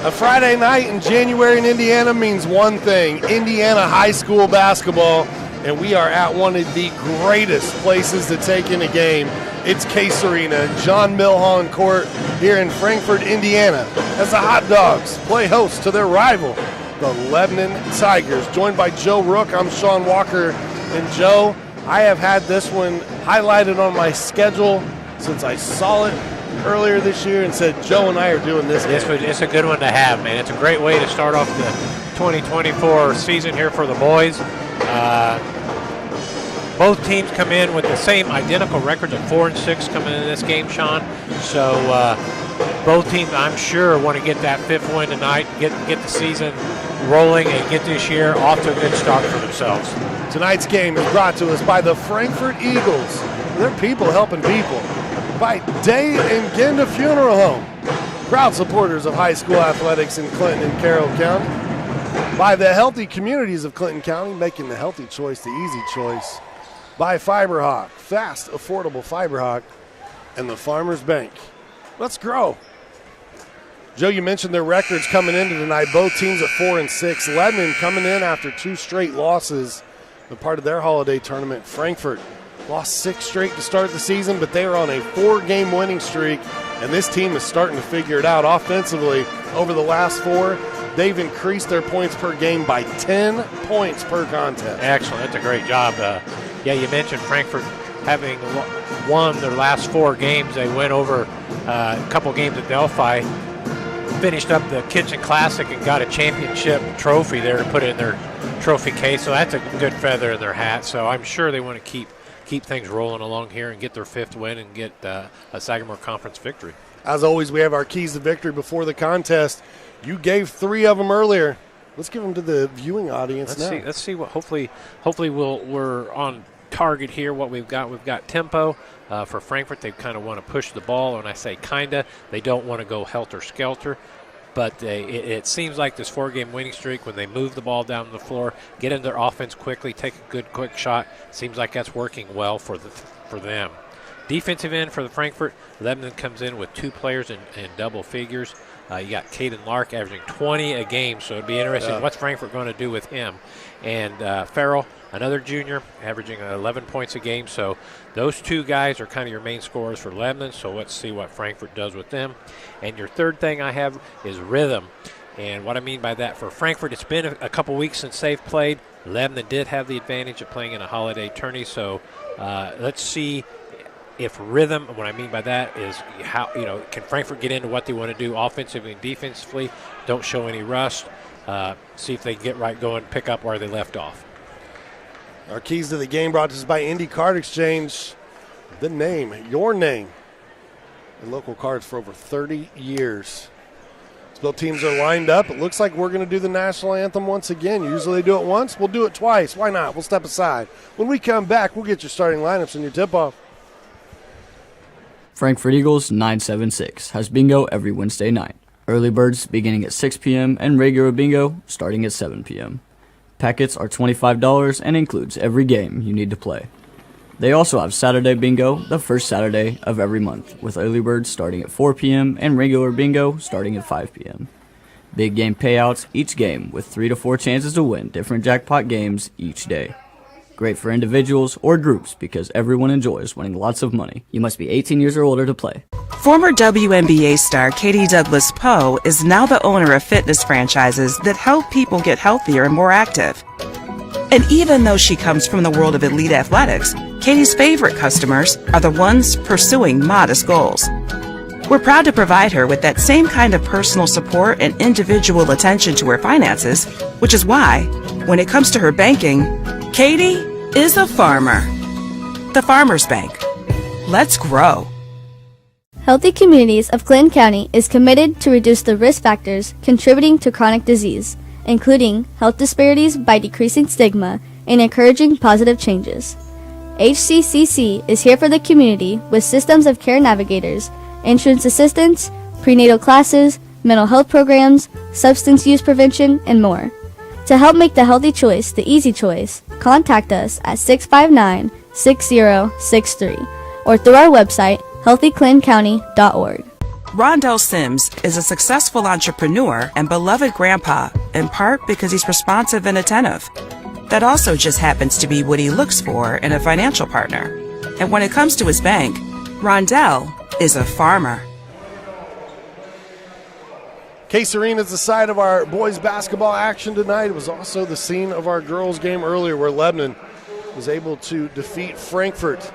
A Friday night in January in Indiana means one thing: Indiana high school basketball, and we are at one of the greatest places to take in a game. It's Case Arena, John Milholland Court here in Frankfort, Indiana, as the Hot Dogs play host to their rival, the Lebanon Tigers. Joined by Joe Rook, I'm Sean Walker. And Joe, I have had this one highlighted on my schedule since I saw it earlier this year and said, Joe and I are doing this game. It's a good one to have, man. It's a great way to start off the 2024 season here for the boys. Both teams come in with the same identical records of 4-6 coming into this game, Sean. So both teams, I'm sure, want to get that fifth win tonight, get the season rolling, and get this year off to a good start for themselves. Tonight's game is brought to us by the Frankfort Eagles. They're people helping people. By Day and Genda Funeral Home, proud supporters of high school athletics in Clinton and Carroll County. By the healthy communities of Clinton County, making the healthy choice the easy choice. By FiberHawk, fast, affordable FiberHawk, and the Farmers Bank. Let's grow. Joe, you mentioned their records coming into tonight. Both teams at 4-6. Lebanon coming in after 2 straight losses, a part of their holiday tournament. Frankfort lost 6 straight to start the season, but they are on a 4-game winning streak, and this team is starting to figure it out offensively. Over the last 4, they've increased their points per game by 10 points per contest. Excellent. That's a great job. Yeah, you mentioned Frankfort having won their last 4 games. They went over a couple games at Delphi, finished up the Kitchen Classic, and got a championship trophy there to put in their trophy case. So that's a good feather in their hat. So I'm sure they want to keep things rolling along here and get their 5th win and get a Sagamore Conference victory. As always, we have our keys to victory before the contest. You gave 3 of them earlier. Let's give them to the viewing audience now. Let's see what. Hopefully we're on target here. What we've got tempo for Frankfort. They kind of want to push the ball. When I say kinda, they don't want to go helter skelter. But it seems like this 4-game winning streak, when they move the ball down the floor, get into their offense quickly, take a good quick shot, seems like that's working well for them. Defensive end for the Frankfort, Lebanon comes in with 2 players in double figures. You got Caden Lark averaging 20 a game, so it'd be interesting what's Frankfort going to do with him. And Farrell, another junior, averaging 11 points a game. So those 2 guys are kind of your main scorers for Lebanon, so let's see what Frankfort does with them. And your third thing I have is rhythm. And what I mean by that, for Frankfort, it's been a couple weeks since they've played. Lebanon did have the advantage of playing in a holiday tourney, so let's see if rhythm, what I mean by that is how, can Frankfort get into what they want to do offensively and defensively, don't show any rust, see if they can get right going, pick up where they left off. Our keys to the game brought to us by Indy Card Exchange. Your name, in local cards for over 30 years. Both teams are lined up. It looks like we're going to do the national anthem once again. Usually they do it once. We'll do it twice. Why not? We'll step aside. When we come back, we'll get your starting lineups and your tip-off. Frankfort Eagles 976 has bingo every Wednesday night. Early birds beginning at 6 p.m. and regular bingo starting at 7 p.m. Packets are $25 and includes every game you need to play. They also have Saturday bingo the first Saturday of every month, with early birds starting at 4 p.m. and regular bingo starting at 5 p.m. Big game payouts each game with 3 to 4 chances to win different jackpot games each day. Great for individuals or groups because everyone enjoys winning lots of money. You must be 18 years or older to play. Former WNBA star Katie Douglas Poe is now the owner of fitness franchises that help people get healthier and more active. And even though she comes from the world of elite athletics, Katie's favorite customers are the ones pursuing modest goals. We're proud to provide her with that same kind of personal support and individual attention to her finances, which is why, when it comes to her banking, Katie is a farmer. The Farmers Bank. Let's grow. Healthy Communities of Clinton County is committed to reduce the risk factors contributing to chronic disease, including health disparities by decreasing stigma and encouraging positive changes. HCCC is here for the community with systems of care navigators, insurance assistance, prenatal classes, mental health programs, substance use prevention, and more. To help make the healthy choice the easy choice, contact us at 659-6063 or through our website, healthyclintoncounty.org. Rondell Sims is a successful entrepreneur and beloved grandpa, in part because he's responsive and attentive. That also just happens to be what he looks for in a financial partner. And when it comes to his bank, Rondell is a farmer. Case Arena is the site of our boys basketball action tonight. It was also the scene of our girls game earlier where Lebanon was able to defeat Frankfort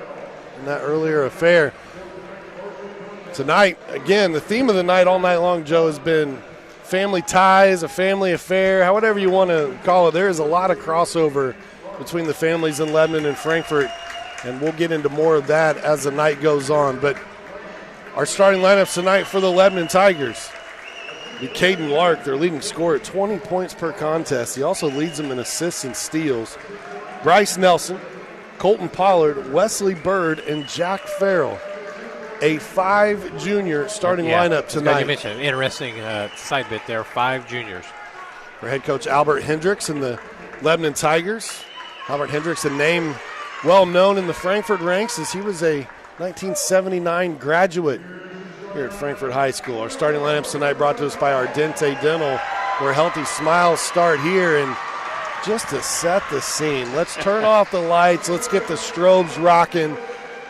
in that earlier affair. Tonight, again, the theme of the night all night long, Joe, has been family ties, a family affair, however you want to call it. There is a lot of crossover between the families in Lebanon and Frankfort, and we'll get into more of that as the night goes on. But our starting lineups tonight for the Lebanon Tigers. Caden Lark, their leading scorer at 20 points per contest. He also leads them in assists and steals. Bryce Nelson, Colton Pollard, Wesley Bird, and Jack Farrell. A 5 junior starting lineup tonight. You mentioned an interesting side bit there, 5 juniors. For head coach Albert Hendricks and the Lebanon Tigers. Albert Hendricks, a name well known in the Frankfort ranks as he was a 1979 graduate here at Frankfort High School. Our starting lineups tonight brought to us by Ardente Dental, where healthy smiles start here. And just to set the scene, let's turn off the lights. Let's get the strobes rocking.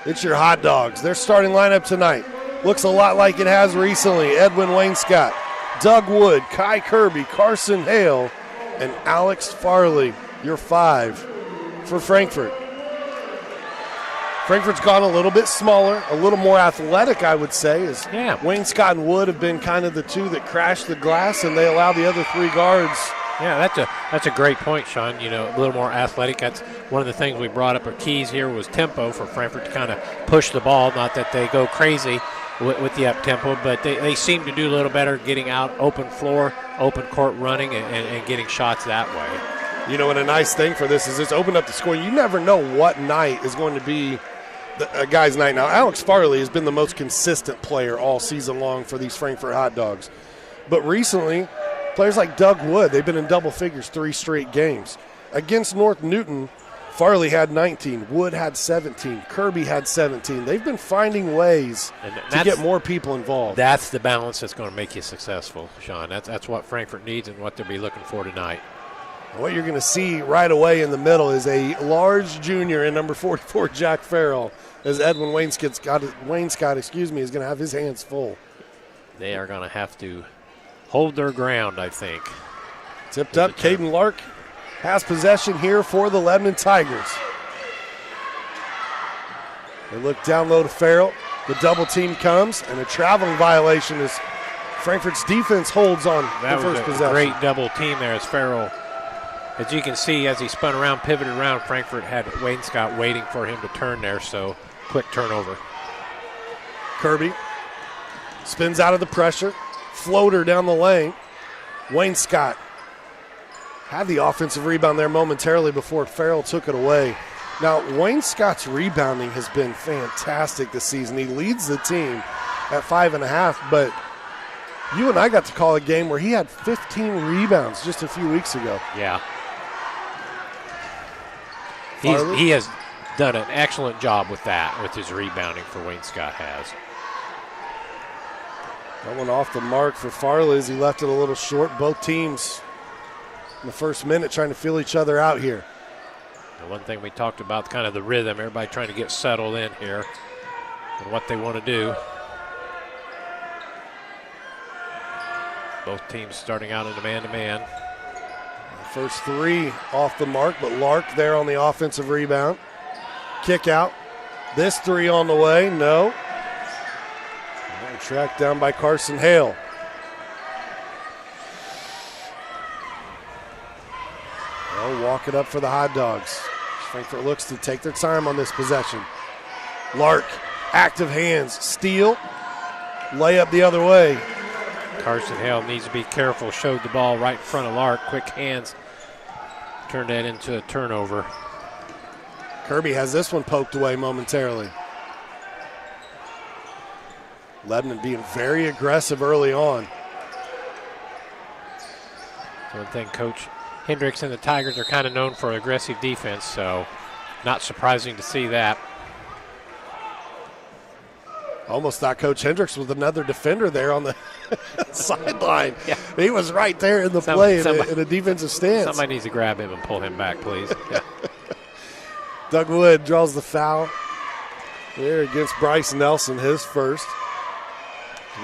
It's your hot dogs. Their starting lineup tonight looks a lot like it has recently. Edwin Wainscott, Doug Wood, Kai Kirby, Carson Hale, and Alex Farley, your 5 for Frankfort. Frankfort's gone a little bit smaller, a little more athletic, I would say, as Wayne Scott and Wood have been kind of the two that crash the glass, and they allow the other 3 guards. Yeah, that's a great point, Sean. You know, a little more athletic. That's one of the things we brought up. Our keys here was tempo for Frankfort to kind of push the ball. Not that they go crazy with the up tempo, but they seem to do a little better getting out open floor, open court running, and getting shots that way. You know, and a nice thing for this is it's opened up the score. You never know what night is going to be a guy's night. Now, Alex Farley has been the most consistent player all season long for these Frankfort Hot Dogs. But recently, players like Doug Wood, they've been in double figures 3 straight games. Against North Newton, Farley had 19, Wood had 17, Kirby had 17. They've been finding ways to get more people involved. That's the balance that's going to make you successful, Sean. That's what Frankfort needs and what they'll be looking for tonight. What you're going to see right away in the middle is a large junior in number 44, Jack Farrell, as Edwin Wainscott is going to have his hands full. They are going to have to hold their ground, I think. Tipped up, Caden Lark has possession here for the Lebanon Tigers. They look down low to Farrell. The double team comes, and a traveling violation as Frankfort's defense holds on the first possession. That was a great double team there as Farrell. As you can see, as he spun around, pivoted around, Frankfort had Wainscott waiting for him to turn there, so quick turnover. Kirby spins out of the pressure, floater down the lane. Wainscott had the offensive rebound there momentarily before Farrell took it away. Now, Wainscott's rebounding has been fantastic this season. He leads the team at 5.5, but you and I got to call a game where he had 15 rebounds just a few weeks ago. Yeah. He has done an excellent job with that, with his rebounding for Wainscott has. That one off the mark for Farley as he left it a little short. Both teams in the first minute trying to feel each other out here. The one thing we talked about, kind of the rhythm, everybody trying to get settled in here and what they want to do. Both teams starting out in a man-to-man. First 3 off the mark, but Lark there on the offensive rebound. Kick out. This 3 on the way, no. And tracked down by Carson Hale. They'll walk it up for the Hot Dogs. Frankfort looks to take their time on this possession. Lark, active hands, steal, layup the other way. Carson Hale needs to be careful. Showed the ball right in front of Lark. Quick hands. Turned that into a turnover. Kirby has this one poked away momentarily. Lebanon being very aggressive early on. One thing Coach Hendricks and the Tigers are kind of known for aggressive defense, so not surprising to see that. Almost thought Coach Hendricks was another defender there on the sideline. Yeah. He was right there in the play in a defensive stance. Somebody needs to grab him and pull him back, please. Yeah. Doug Wood draws the foul there against Bryce Nelson, his first.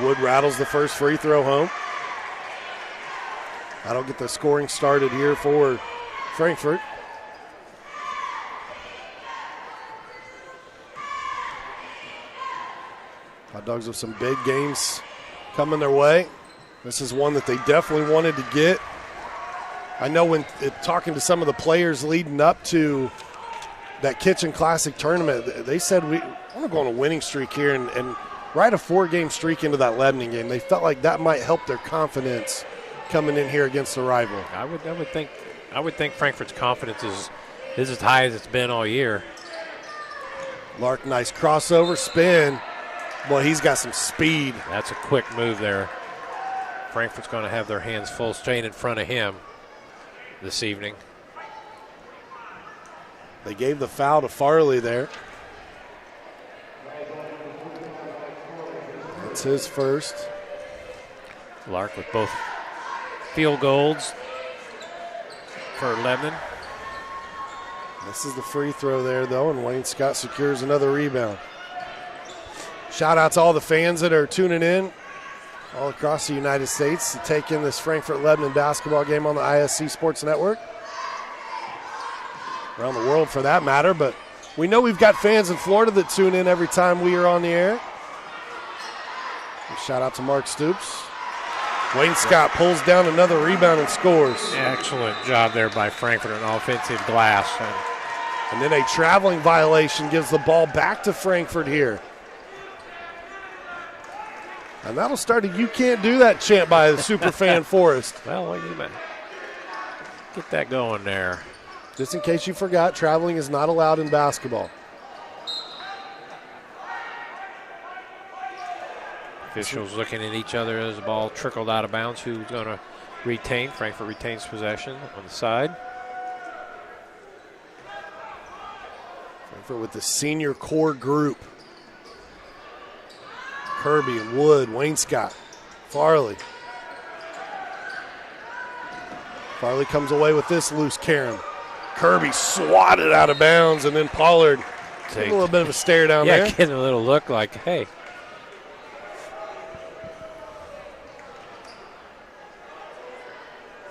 Wood rattles the first free throw home. That'll get the scoring started here for Frankfort. Hot Dogs with some big games coming their way. This is one that they definitely wanted to get. I know when talking to some of the players leading up to that Kitchen Classic tournament, they said we want to go on a winning streak here and ride a 4-game streak into that Lebanon game. They felt like that might help their confidence coming in here against the rival. I would think Frankfurt's confidence is as high as it's been all year. Lark, nice crossover spin. Boy, he's got some speed. That's a quick move there. Frankfurt's going to have their hands full straight in front of him this evening. They gave the foul to Farley there. That's his first. Lark with both field goals for Lebanon. This is the free throw there, though, and Wayne Scott secures another rebound. Shout out to all the fans that are tuning in all across the United States to take in this Frankfort-Lebanon basketball game on the ISC Sports Network. Around the world for that matter, but we know we've got fans in Florida that tune in every time we are on the air. Shout out to Mark Stoops. Wayne Scott pulls down another rebound and scores. Excellent job there by Frankfurt on offensive glass. And then a traveling violation gives the ball back to Frankfurt here. And that'll start a "you can't do that" chant by the Superfan Forest. Well, wait a minute. Get that going there. Just in case you forgot, traveling is not allowed in basketball. Officials looking at each other as the ball trickled out of bounds. Who's going to retain? Frankfurt retains possession on the side. Frankfurt with the senior core group. Kirby and Wood, Wayne Scott, Farley. Farley comes away with this loose carom. Kirby swatted out of bounds, and then Pollard taking a little bit of a stare down there. Yeah, getting a little look like, hey.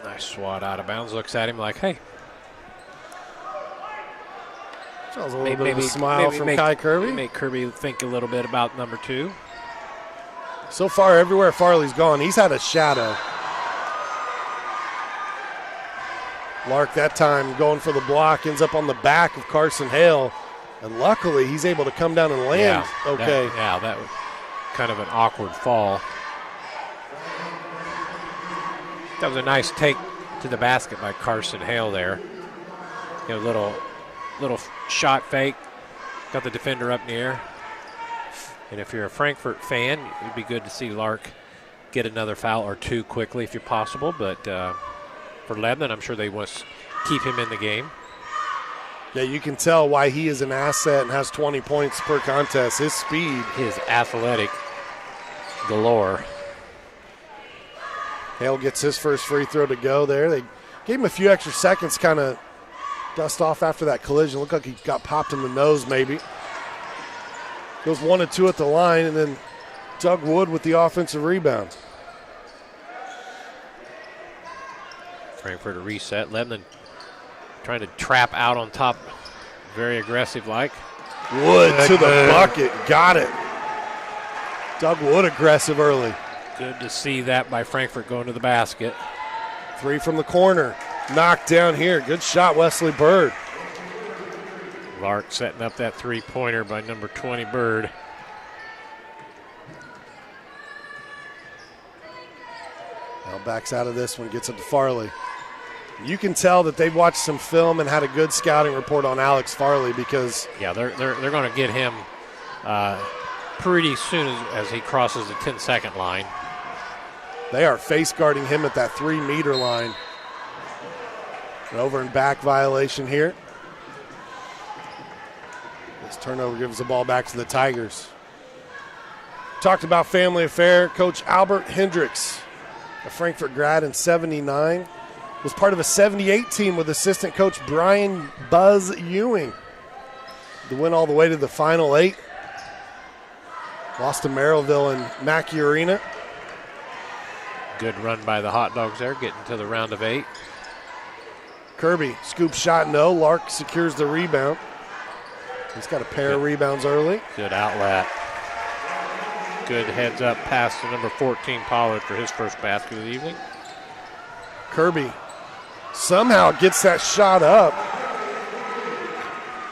Nice swat out of bounds. Looks at him like, hey. Shows a little bit of a smile from Kai Kirby. Make Kirby think a little bit about number 2. So far, everywhere Farley's gone, he's had a shadow. Lark that time going for the block, ends up on the back of Carson Hale, and luckily he's able to come down and land okay. That was kind of an awkward fall. That was a nice take to the basket by Carson Hale there. You know, little shot fake, got the defender up in the air. And if you're a Frankfurt fan, it'd be good to see Lark get another foul or 2 quickly if you're possible. But for Lebanon, I'm sure they want to keep him in the game. Yeah, you can tell why he is an asset and has 20 points per contest. His speed. His athletic galore. Hale gets his first free throw to go there. They gave him a few extra seconds, kind of dust off after that collision. Looked like he got popped in the nose maybe. Goes 1 and 2 at the line, and then Doug Wood with the offensive rebound. Frankfurt a reset. Lebanon trying to trap out on top. Very aggressive like. Wood to the bucket. Got it. Doug Wood aggressive early. Good to see that by Frankfurt going to the basket. 3 from the corner. Knocked down here. Good shot, Wesley Bird. Lark setting up that 3-pointer by number 20, Bird. Now backs out of this one, gets it to Farley. You can tell that they've watched some film and had a good scouting report on Alex Farley because yeah, they're going to get him pretty soon as he crosses the 10-second line. They are face guarding him at that 3-meter line. An over and back violation here. This turnover gives the ball back to the Tigers. Talked about family affair. Coach Albert Hendricks, a Frankfort grad in 79, was part of a 78 team with assistant coach Brian Buzz Ewing. They went all the way to the Final Eight. Lost to Merrillville and Mackey Arena. Good run by the Hot Dogs there, getting to the round of 8. Kirby, scoop shot, no. Lark secures the rebound. He's got a pair of rebounds early. Good outlet. Good heads up pass to number 14, Pollard, for his first basket of the evening. Kirby somehow gets that shot up.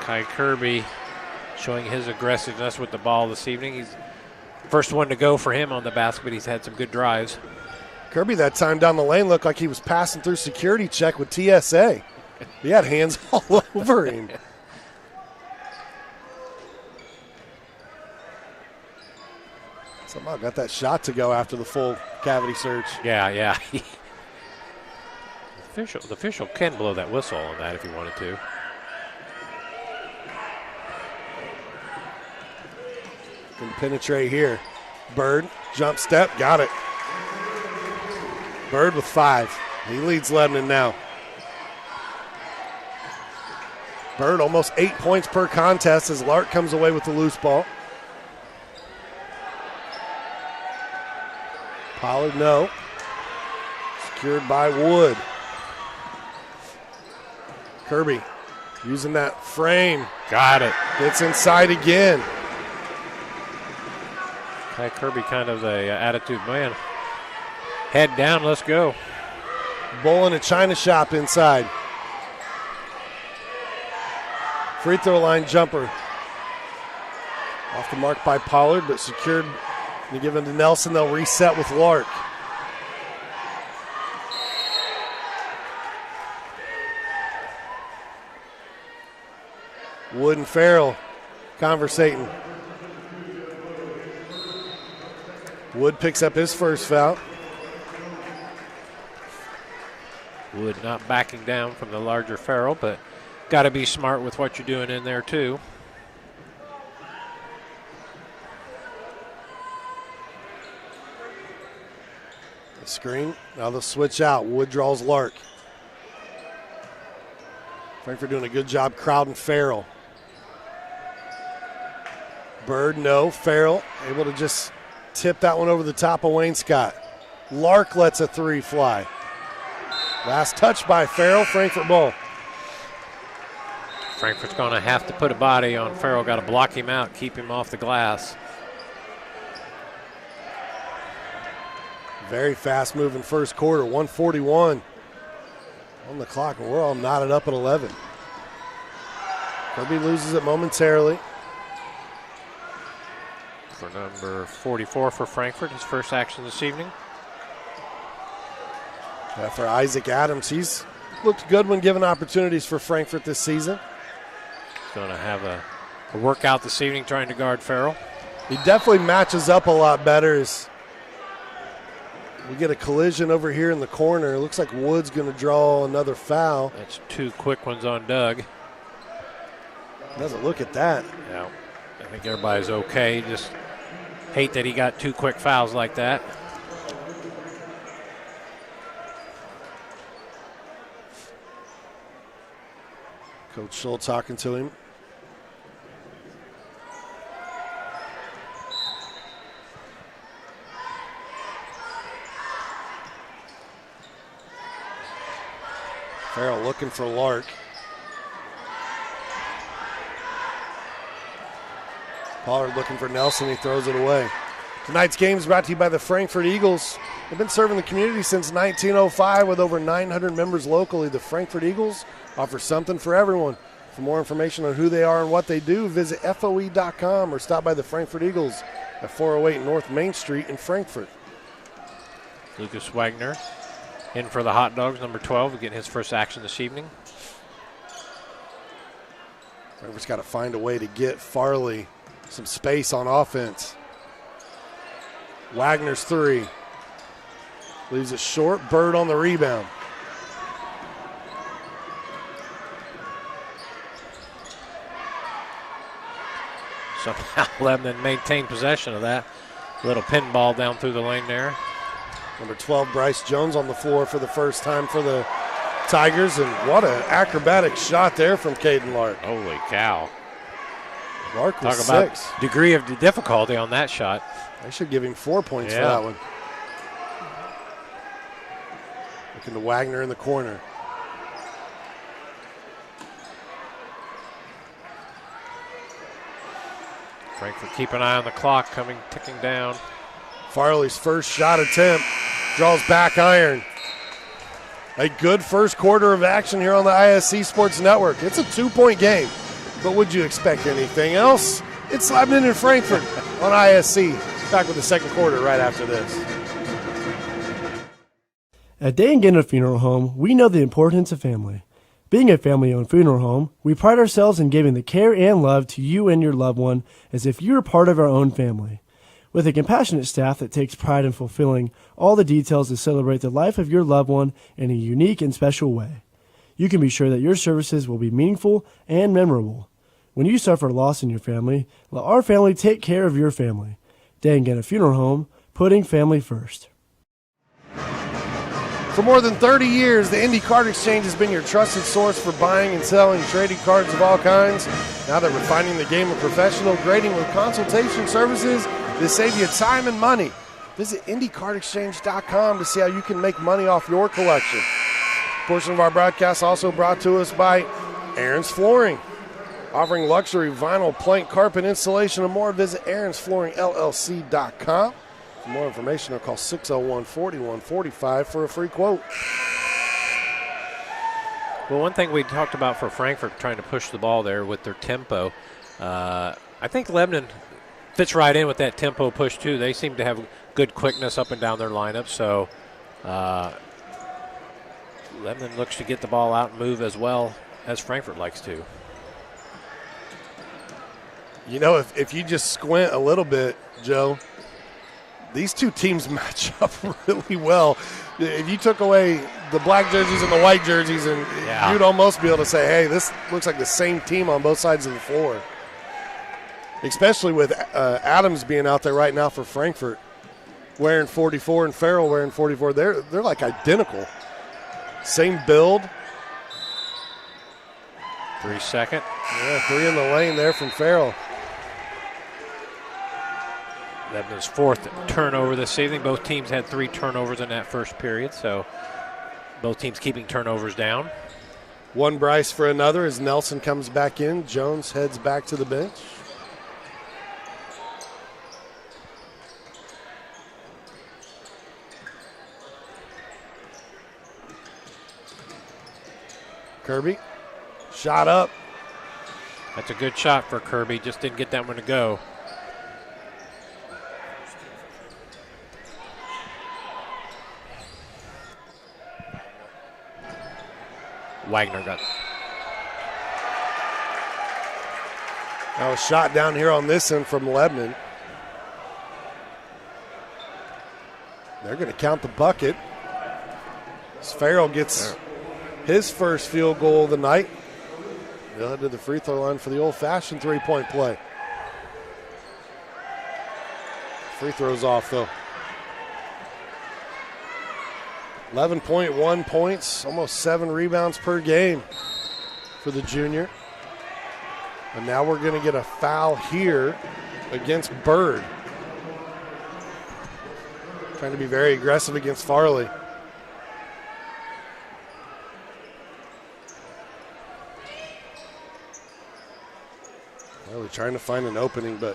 Kai Kirby showing his aggressiveness with the ball this evening. He's first one to go for him on the basket. He's had some good drives. Kirby that time down the lane looked like he was passing through security check with TSA. He had hands all over him. Somehow got that shot to go after the full cavity search. Yeah. The official can blow that whistle on that if he wanted to. Can penetrate here. Bird, jump step, got it. Bird with 5. He leads Lebanon now. Bird almost 8 points per contest as Lark comes away with the loose ball. Pollard, no. Secured by Wood. Kirby using that frame. Got it. Gets inside again. Kai Kirby kind of the attitude man. Head down, let's go. Bull in a China shop inside. Free throw line jumper. Off the mark by Pollard, but secured. They give it to Nelson. They'll reset with Lark. Wood and Farrell conversating. Wood picks up his first foul. Wood not backing down from the larger Farrell, but got to be smart with what you're doing in there too. The screen. Now they'll switch out. Wood draws Lark. Frankfort doing a good job crowding Farrell. Bird, no. Farrell able to just tip that one over the top of Wayne Scott. Lark lets a 3 fly. Last touch by Farrell, Frankfort ball. Frankfort's going to have to put a body on Farrell. Got to block him out, keep him off the glass. Very fast moving first quarter. 1:41 on the clock, and we're all knotted up at 11. Kirby loses it momentarily. For number 44 for Frankfort, his first action this evening. For Isaac Adams, he's looked good when given opportunities for Frankfort this season. Going to have a workout this evening trying to guard Farrell. He definitely matches up a lot better as we get a collision over here in the corner. It looks like Wood's going to draw another foul. That's 2 quick ones on Doug. Doesn't look at that. Yeah, I think everybody's okay. Just hate that he got 2 quick fouls like that. Coach Schull talking to him. Farrell looking for Lark. Pollard looking for Nelson. He throws it away. Tonight's game is brought to you by the Frankfort Eagles. They've been serving the community since 1905 with over 900 members locally. The Frankfort Eagles offer something for everyone. For more information on who they are and what they do, visit FOE.com or stop by the Frankfort Eagles at 408 North Main Street in Frankfort. Lucas Wagner in for the Hot Dogs, number 12, getting his first action this evening. Frankfort's got to find a way to get Farley some space on offense. Wagner's 3. Leaves it short. Bird on the rebound. Somehow Lebanon maintained possession of that. Little pinball down through the lane there. Number 12, Bryce Jones on the floor for the first time for the Tigers. And what an acrobatic shot there from Caden Lark. Holy cow. Lark was Talk about 6. degree of difficulty on that shot. I should give him 4 points for Yeah. that one. Looking to Wagner in the corner. Frankfort keep an eye on the clock ticking down. Farley's first shot attempt draws back iron. A good first quarter of action here on the ISC Sports Network. It's a 2-point game, but would you expect anything else? It's Lebanon and Frankfort on ISC. Back with the second quarter right after this. At Day and Genda Funeral Home, we know the importance of family. Being a family-owned funeral home, we pride ourselves in giving the care and love to you and your loved one as if you were part of our own family. With a compassionate staff that takes pride in fulfilling all the details to celebrate the life of your loved one in a unique and special way, you can be sure that your services will be meaningful and memorable. When you suffer loss in your family, let our family take care of your family. Day and Genda Funeral Home, putting family first. For more than 30 years, the Indy Card Exchange has been your trusted source for buying and selling trading cards of all kinds. Now that refining the game of professional grading with consultation services to save you time and money. Visit IndyCardExchange.com to see how you can make money off your collection. A portion of our broadcast also brought to us by Aaron's Flooring. Offering luxury vinyl plank carpet installation and more, visit aaronsflooringllc.com. For more information, or call 601-4145 for a free quote. Well, one thing we talked about for Frankfort trying to push the ball there with their tempo, I think Lebanon fits right in with that tempo push too. They seem to have good quickness up and down their lineup, so Lebanon looks to get the ball out and move as well as Frankfort likes to. You know, if you just squint a little bit, Joe, these two teams match up really well. If you took away the black jerseys and the white jerseys, and you'd almost be able to say, hey, this looks like the same team on both sides of the floor. Especially with Adams being out there right now for Frankfort, wearing 44, and Farrell wearing 44. They're like identical. Same build. 3 second. Yeah, 3 in the lane there from Farrell. Lebanon's 4th turnover this evening. Both teams had 3 turnovers in that first period, so both teams keeping turnovers down. One Bryce for another as Nelson comes back in. Jones heads back to the bench. Kirby, shot up. That's a good shot for Kirby. Just didn't get that one to go. Wagner got. That was shot down here on this end from Lebanon. They're going to count the bucket. As Farrell gets his first field goal of the night. They'll head to the free throw line for the old-fashioned three-point play. Free throws off, though. 11.1 points, almost 7 rebounds per game for the junior. And now we're going to get a foul here against Bird. Trying to be very aggressive against Farley. Really trying to find an opening, but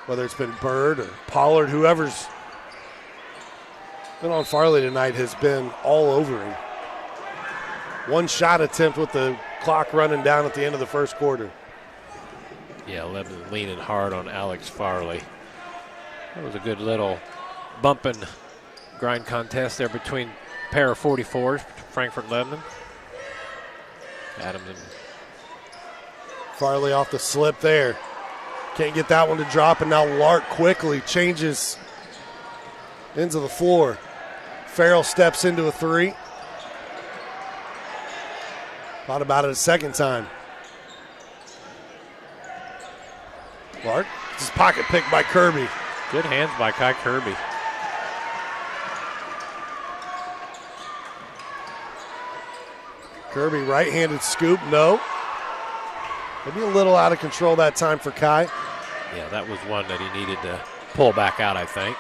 whether it's been Bird or Pollard, whoever's been on Farley tonight has been all over him. One shot attempt with the clock running down at the end of the first quarter. Yeah, Lebanon leaning hard on Alex Farley. That was a good little bump and grind contest there between a pair of 44s, Frankfort Lebanon. Adams and Farley off the slip there. Can't get that one to drop, and now Lark quickly changes ends of the floor. Farrell steps into a three. Thought about it a second time. Lark, his pocket picked by Kirby. Good hands by Kai Kirby. Kirby, right-handed scoop, no. Maybe a little out of control that time for Kai. Yeah, that was one that he needed to pull back out, I think.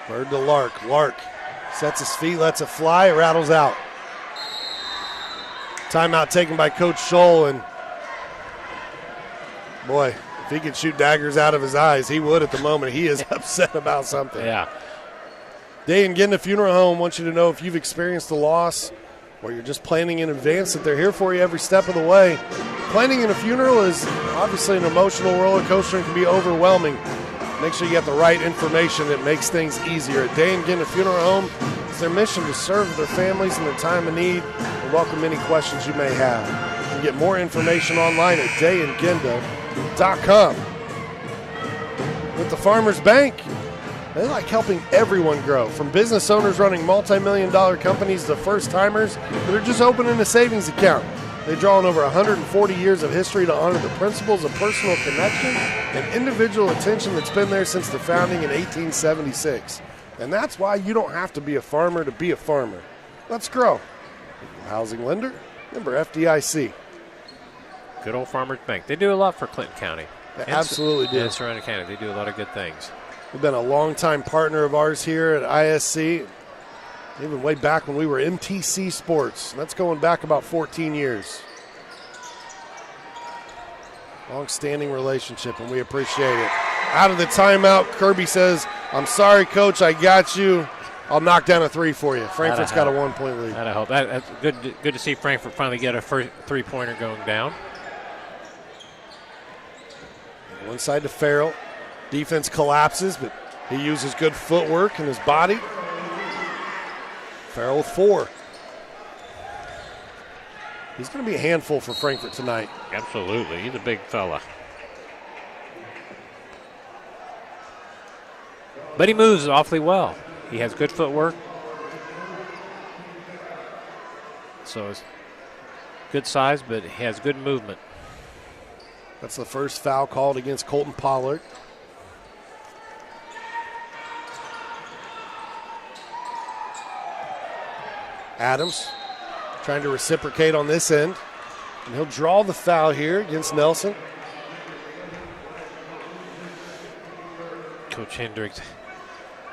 Bird to Lark. Lark sets his feet, lets it fly, it rattles out. Timeout taken by Coach Scholl, and boy, if he could shoot daggers out of his eyes, he would at the moment. He is upset about something. Yeah. Day and Genda Funeral Home wants you to know if you've experienced a loss or you're just planning in advance that they're here for you every step of the way. Planning in a funeral is obviously an emotional roller coaster and can be overwhelming. Make sure you get the right information that makes things easier. At Day and Genda Funeral Home, it's their mission to serve their families in their time of need and welcome any questions you may have. You can get more information online at dayandgenda.com. With the Farmers Bank, they like helping everyone grow, from business owners running multi-million-dollar companies to first-timers that are just opening a savings account. They draw on over 140 years of history to honor the principles of personal connection and individual attention that's been there since the founding in 1876. And that's why you don't have to be a farmer to be a farmer. Let's grow. Housing lender, member FDIC. Good old Farmers Bank. They do a lot for Clinton County. They absolutely do. And surrounding county. They do a lot of good things. They've been a longtime partner of ours here at ISC, even way back when we were MTC Sports. That's going back about 14 years. Long-standing relationship, and we appreciate it. Out of the timeout, Kirby says, "I'm sorry, Coach, I got you. I'll knock down a three for you." Frankfurt's got a 1-point lead. That'll help. That's good to see Frankfort finally get a first three-pointer going down. One side to Farrell. Defense collapses, but he uses good footwork and his body. Farrell with 4. He's going to be a handful for Frankfort tonight. Absolutely. He's a big fella. But he moves awfully well. He has good footwork. So it's good size, but he has good movement. That's the first foul called against Colton Pollard. Adams trying to reciprocate on this end. And he'll draw the foul here against Nelson. Coach Hendricks,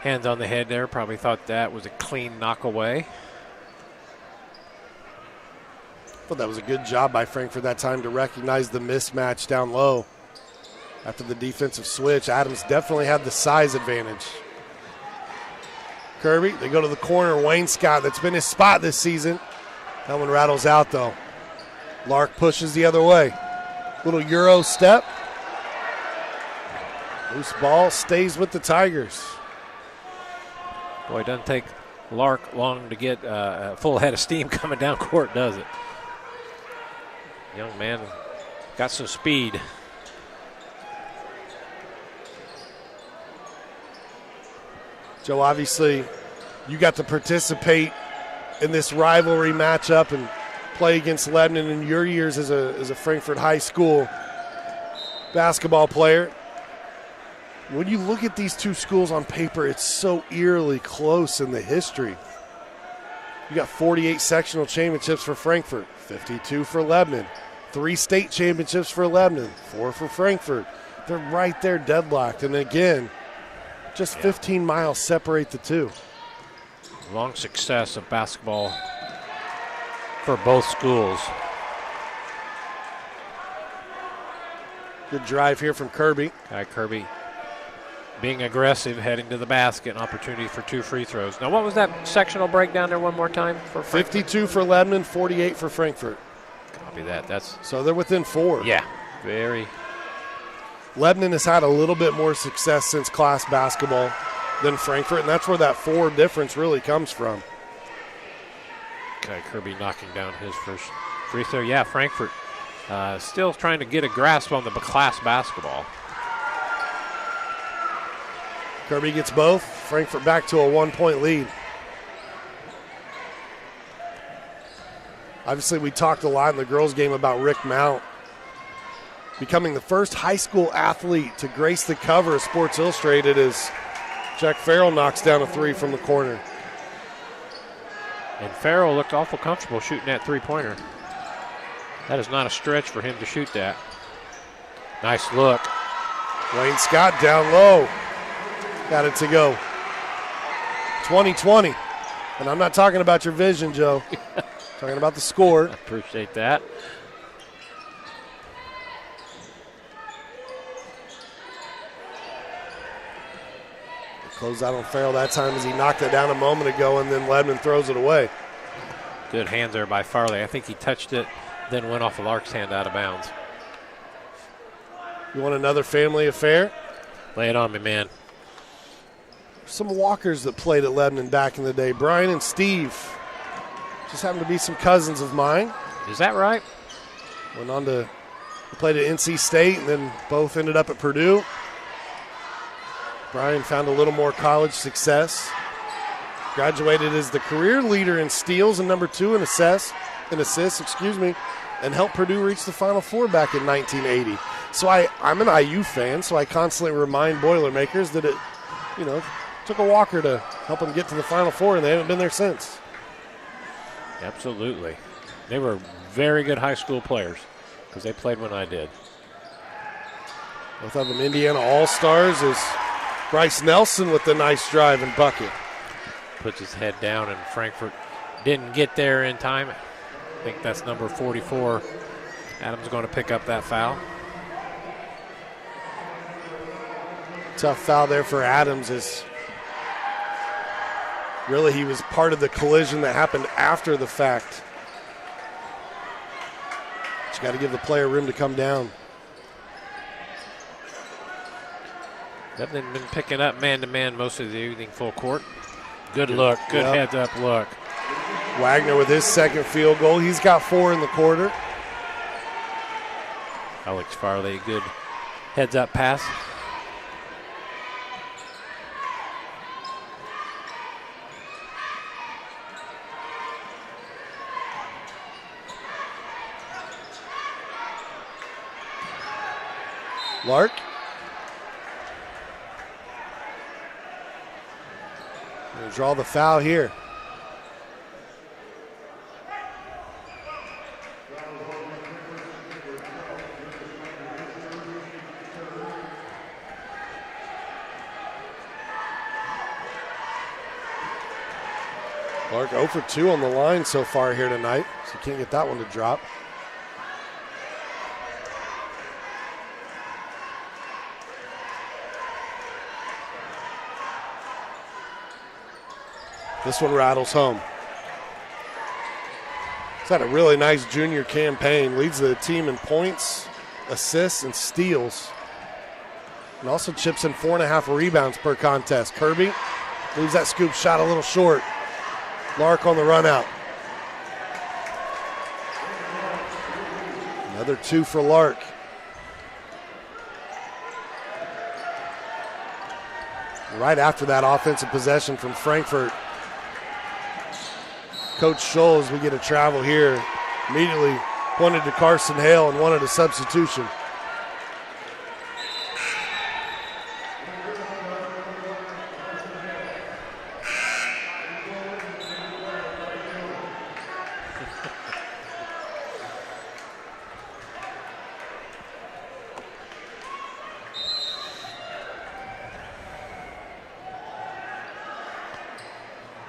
hands on the head there, probably thought that was a clean knock away. Thought that was a good job by Frankfort that time to recognize the mismatch down low. After the defensive switch, Adams definitely had the size advantage. Kirby, they go to the corner. Wayne Scott, that's been his spot this season. That one rattles out, though. Lark pushes the other way. Little Euro step. Loose ball stays with the Tigers. Boy, it doesn't take Lark long to get a full head of steam coming down court, does it? Young man got some speed. Joe, obviously, you got to participate in this rivalry matchup and play against Lebanon in your years as a Frankfort High School basketball player. When you look at these two schools on paper, it's so eerily close in the history. You got 48 sectional championships for Frankfort, 52 for Lebanon, 3 state championships for Lebanon, 4 for Frankfort. They're right there deadlocked. And again, just 15 miles separate the two. Long success of basketball for both schools. Good drive here from Kirby. Kai Kirby being aggressive, heading to the basket, an opportunity for 2 free throws. Now, what was that sectional breakdown there one more time? For 52 for Lebanon, 48 for Frankfort. Copy that. That's so they're within 4. Yeah, very. Lebanon has had a little bit more success since class basketball than Frankfort, and that's where that 4 difference really comes from. Kai Kirby knocking down his first free throw. Yeah, Frankfort still trying to get a grasp on the class basketball. Kirby gets both. Frankfort back to a 1-point lead. Obviously, we talked a lot in the girls' game about Rick Mount becoming the first high school athlete to grace the cover of Sports Illustrated as Jack Farrell knocks down a three from the corner. And Farrell looked awful comfortable shooting that three-pointer. That is not a stretch for him to shoot that. Nice look. Wayne Scott down low. Got it to go. 20-20. And I'm not talking about your vision, Joe. Talking about the score. I appreciate that. Close out on Farrell that time as he knocked it down a moment ago, and then Ledman throws it away. Good hand there by Farley. I think he touched it, then went off of Lark's hand out of bounds. You want another family affair? Lay it on me, man. Some Walkers that played at Lebanon back in the day. Brian and Steve just happen to be some cousins of mine. Is that right? Went on to played at NC State, and then both ended up at Purdue. Brian found a little more college success. Graduated as the career leader in steals and number 2 in assists, and helped Purdue reach the Final Four back in 1980. So I'm an IU fan, so I constantly remind Boilermakers that it, took a Walker to help them get to the Final Four, and they haven't been there since. Absolutely. They were very good high school players because they played when I did. Both of them Indiana All-Stars is Bryce Nelson with the nice drive and bucket. Puts his head down, and Frankfort didn't get there in time. I think that's number 44. Adams going to pick up that foul. Tough foul there for Adams. Is really he was part of the collision that happened after the fact. But you got to give the player room to come down. They've been picking up man-to-man most of the evening full court. Good look, good heads-up look. Wagner with his second field goal. He's got 4 in the quarter. Alex Farley, good heads-up pass. Lark. Gonna draw the foul here. Lark 0 for 2 on the line so far here tonight, so can't get that one to drop. This one rattles home. He's had a really nice junior campaign. Leads the team in points, assists, and steals. And also chips in 4.5 rebounds per contest. Kirby leaves that scoop shot a little short. Lark on the run out. Another 2 for Lark. Right after that offensive possession from Frankfort, Coach Scholl, as we get a travel here, immediately pointed to Carson Hale and wanted a substitution.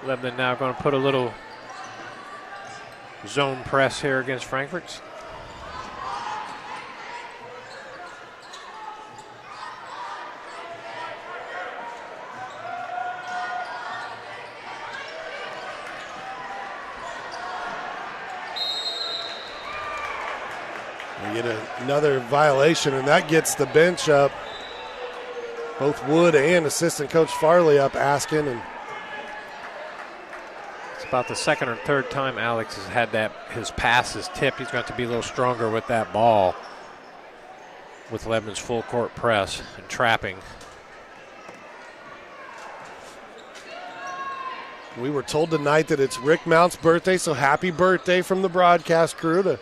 Lebanon now going to put a little zone press here against Frankfort. We get another violation, and that gets the bench up. Both Wood and assistant coach Farley up asking, and about the second or third time Alex has had that his pass is tipped. He's got to be a little stronger with that ball with Lebanon's full court press and trapping. We were told tonight that it's Rick Mount's birthday, so happy birthday from the broadcast crew to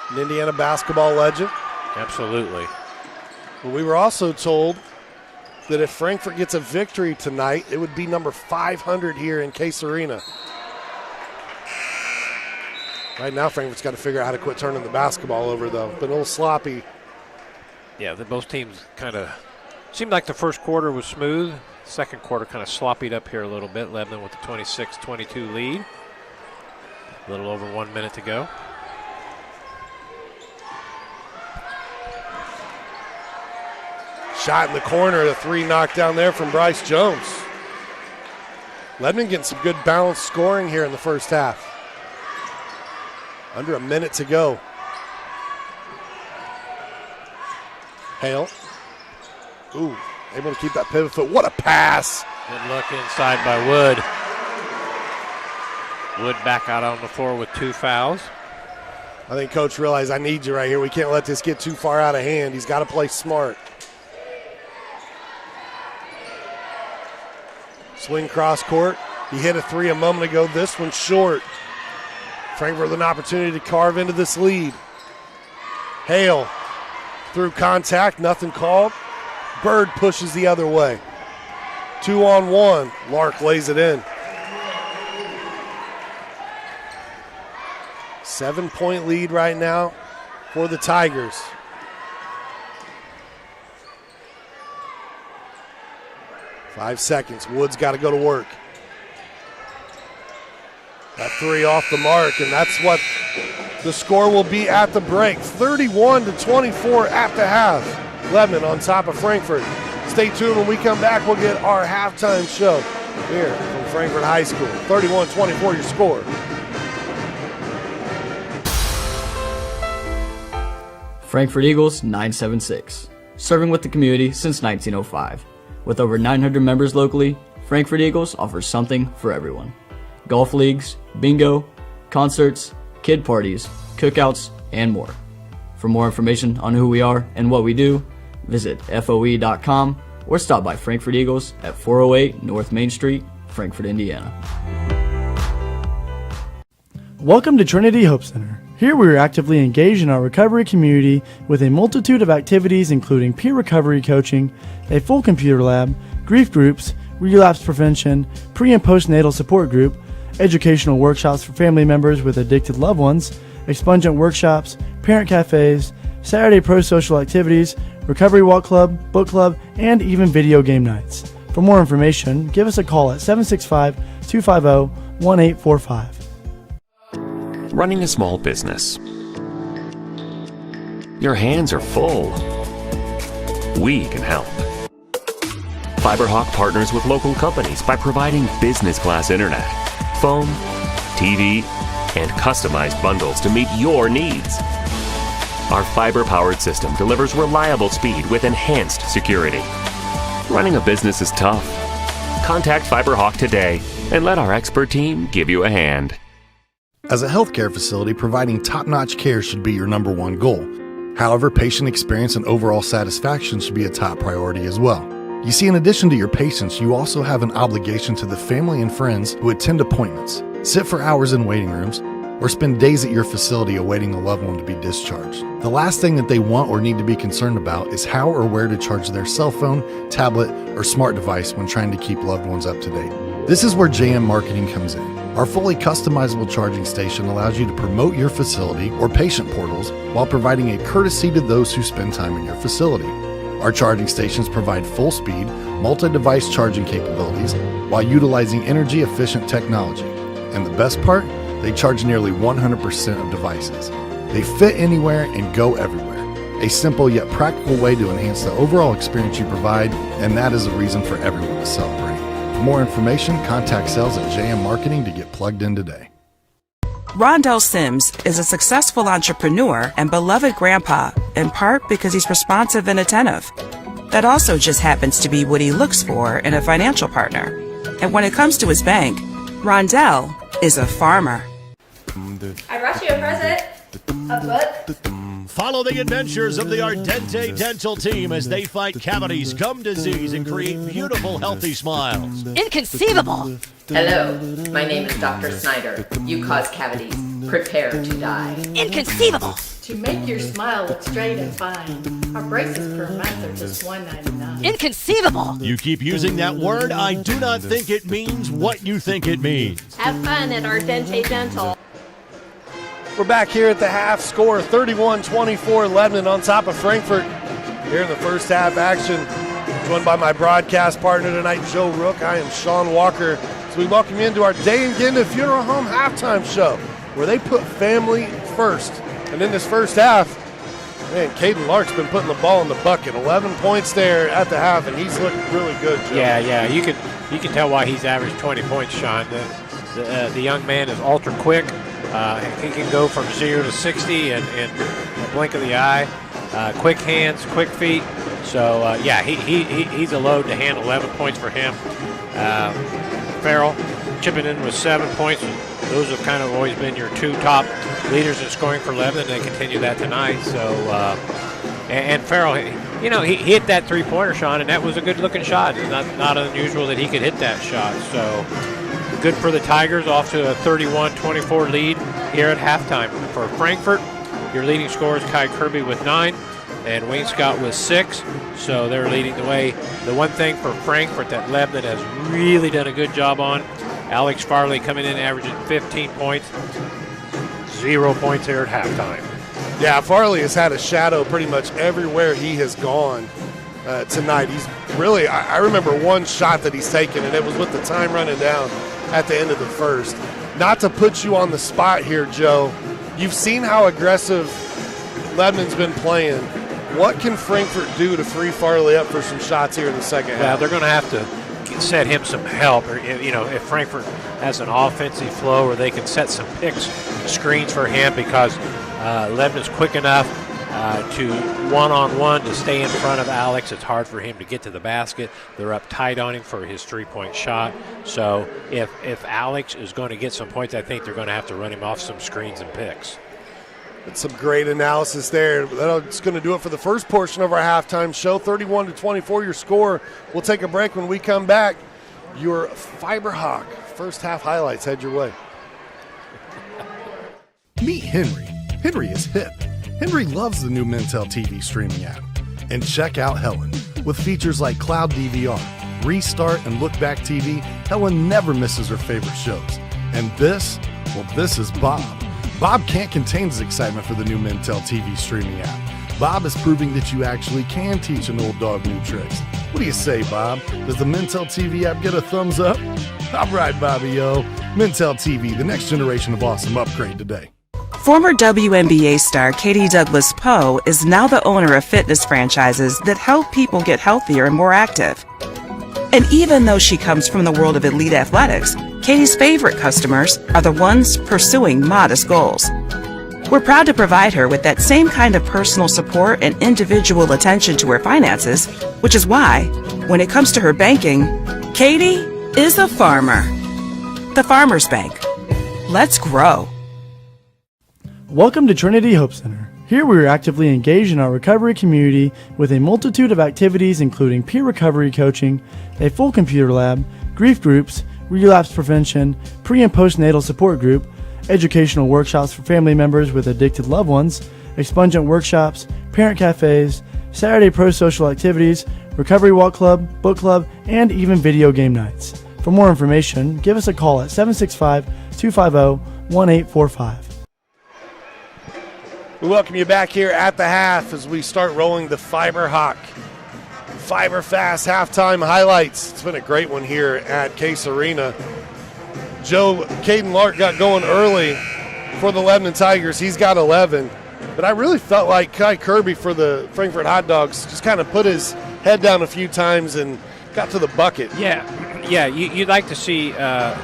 an Indiana basketball legend. Absolutely. But we were also told that if Frankfort gets a victory tonight, it would be number 500 here in Case Arena. Right now, Frankfort's got to figure out how to quit turning the basketball over, though. Been a little sloppy. Yeah, both teams kind of seemed like the first quarter was smooth. Second quarter kind of sloppied up here a little bit. Lebanon with the 26-22 lead. A little over 1 minute to go. Shot in the corner, the three knocked down there from Bryce Jones. Lebanon getting some good balanced scoring here in the first half. Under a minute to go. Hale. Ooh, able to keep that pivot foot. What a pass. Good look inside by Wood. Wood back out on the floor with 2 fouls. I think Coach realized I need you right here. We can't let this get too far out of hand. He's got to play smart. Swing cross court. He hit a three a moment ago. This one's short. Frankfort with an opportunity to carve into this lead. Hale through contact, nothing called. Bird pushes the other way. 2-on-1. Lark lays it in. 7-point lead right now for the Tigers. Five seconds. Wood's got to go to work. That three off the mark, and that's what the score will be at the break. 31-24 at the half. Lebanon on top of Frankfort. Stay tuned. When we come back, we'll get our halftime show here from Frankfort High School. 31-24 your score. Frankfort Eagles 976, serving with the community since 1905. With over 900 members locally, Frankfort Eagles offers something for everyone. Golf leagues, bingo, concerts, kid parties, cookouts, and more. For more information on who we are and what we do, visit FOE.com or stop by Frankfort Eagles at 408 North Main Street, Frankfort, Indiana. Welcome to Trinity Hope Center. Here we are actively engaged in our recovery community with a multitude of activities including peer recovery coaching, a full computer lab, grief groups, relapse prevention, pre- and postnatal support group, educational workshops for family members with addicted loved ones, expungent workshops, parent cafes, Saturday pro-social activities, recovery walk club, book club, and even video game nights. For more information, give us a call at 765-250-1845. Running a small business. Your hands are full. We can help. FiberHawk partners with local companies by providing business class internet, phone, TV, and customized bundles to meet your needs. Our fiber-powered system delivers reliable speed with enhanced security. Running a business is tough. Contact FiberHawk today and let our expert team give you a hand. As a healthcare facility, providing top-notch care should be your number one goal. However, patient experience and overall satisfaction should be a top priority as well. You see, in addition to your patients, you also have an obligation to the family and friends who attend appointments, sit for hours in waiting rooms, or spend days at your facility awaiting a loved one to be discharged. The last thing that they want or need to be concerned about is how or where to charge their cell phone, tablet, or smart device when trying to keep loved ones up to date. This is where JM Marketing comes in. Our fully customizable charging station allows you to promote your facility or patient portals while providing a courtesy to those who spend time in your facility. Our charging stations provide full speed, multi-device charging capabilities while utilizing energy-efficient technology. And the best part? They charge nearly 100% of devices. They fit anywhere and go everywhere. A simple yet practical way to enhance the overall experience you provide, and that is a reason for everyone to celebrate. For more information, contact sales at JM Marketing to get plugged in today. Rondell Sims is a successful entrepreneur and beloved grandpa, in part because he's responsive and attentive. That also just happens to be what he looks for in a financial partner. And when it comes to his bank, Rondell is a farmer. I brought you a present. A book. Follow the adventures of the Ardente Dental team as they fight cavities, gum disease, and create beautiful, healthy smiles. Inconceivable! Hello, my name is Dr. Snyder. You cause cavities. Prepare to die. Inconceivable! To make your smile look straight and fine, our braces per month are just $1.99. Inconceivable! You keep using that word, I do not think it means what you think it means. Have fun at Ardente Dental. We're back here at the half score, 31-24, Lebanon on top of Frankfort. Here in the first half action, joined by my broadcast partner tonight, Joe Rook. I am Sean Walker. So we welcome you into our Day and Genda Funeral Home halftime show, where they put family first. And in this first half, man, Caden Lark's been putting the ball in the bucket. 11 points there at the half, and he's looked really good, Joe. Yeah, you can tell why he's averaged 20 points, Sean. The young man is ultra quick. He can go from 0 to 60 in a blink of the eye. Quick hands, quick feet. So, he's a load to handle. 11 points for him. Farrell chipping in with 7 points. Those have kind of always been your two top leaders in scoring for Lebanon. They continue that tonight. So, and Farrell, he hit that three-pointer, Sean, and that was a good-looking shot. It's not unusual that he could hit that shot. So, good for the Tigers, off to a 31-24 lead here at halftime. For Frankfort, your leading scorer is Kai Kirby with 9, and Wayne Scott with 6. So they're leading the way. The one thing for Frankfort that Lebanon has really done a good job on, Alex Farley coming in averaging 15 points, 0 points here at halftime. Yeah, Farley has had a shadow pretty much everywhere he has gone tonight. He's really, I remember one shot that he's taken, and it was with the time running down at the end of the first. Not to put you on the spot here, Joe, you've seen how aggressive Lebanon's been playing. What can Frankfort do to free Farley up for some shots here in the second half? Well, they're going to have to set him some help. Or, if Frankfort has an offensive flow where they can set some picks, screens for him, because Lebanon's quick enough to one-on-one to stay in front of Alex. It's hard for him to get to the basket. They're up tight on him for his three-point shot. So if Alex is going to get some points, I think they're going to have to run him off some screens and picks. It's some great analysis there. That's going to do it for the first portion of our halftime show. 31-24 your score. We'll take a break. When we come back, your Fiberhawk first half highlights head your way. Meet Henry. Henry is hip. Henry loves the new Mintel TV streaming app. And check out Helen. With features like Cloud DVR, Restart, and Look Back TV, Helen never misses her favorite shows. And this is Bob. Bob can't contain his excitement for the new Mintel TV streaming app. Bob is proving that you actually can teach an old dog new tricks. What do you say, Bob? Does the Mintel TV app get a thumbs up? All right, Bobby, yo. Mintel TV, the next generation of awesome. Upgrade today. Former WNBA star Katie Douglas Poe is now the owner of fitness franchises that help people get healthier and more active. And even though she comes from the world of elite athletics, Katie's favorite customers are the ones pursuing modest goals. We're proud to provide her with that same kind of personal support and individual attention to her finances, which is why, when it comes to her banking, Katie is a farmer. The Farmers Bank. Let's grow. Welcome to Trinity Hope Center. Here we are actively engaged in our recovery community with a multitude of activities including peer recovery coaching, a full computer lab, grief groups, relapse prevention, pre- and postnatal support group, educational workshops for family members with addicted loved ones, expungent workshops, parent cafes, Saturday pro-social activities, recovery walk club, book club, and even video game nights. For more information, give us a call at 765-250-1845. We welcome you back here at the half as we start rolling the Fiberhawk Fiber Fast halftime highlights. It's been a great one here at Case Arena. Joe, Caden Lark got going early for the Lebanon Tigers. He's got 11. But I really felt like Kai Kirby for the Frankfort Hot Dogs just kind of put his head down a few times and got to the bucket. Yeah. You'd like to see the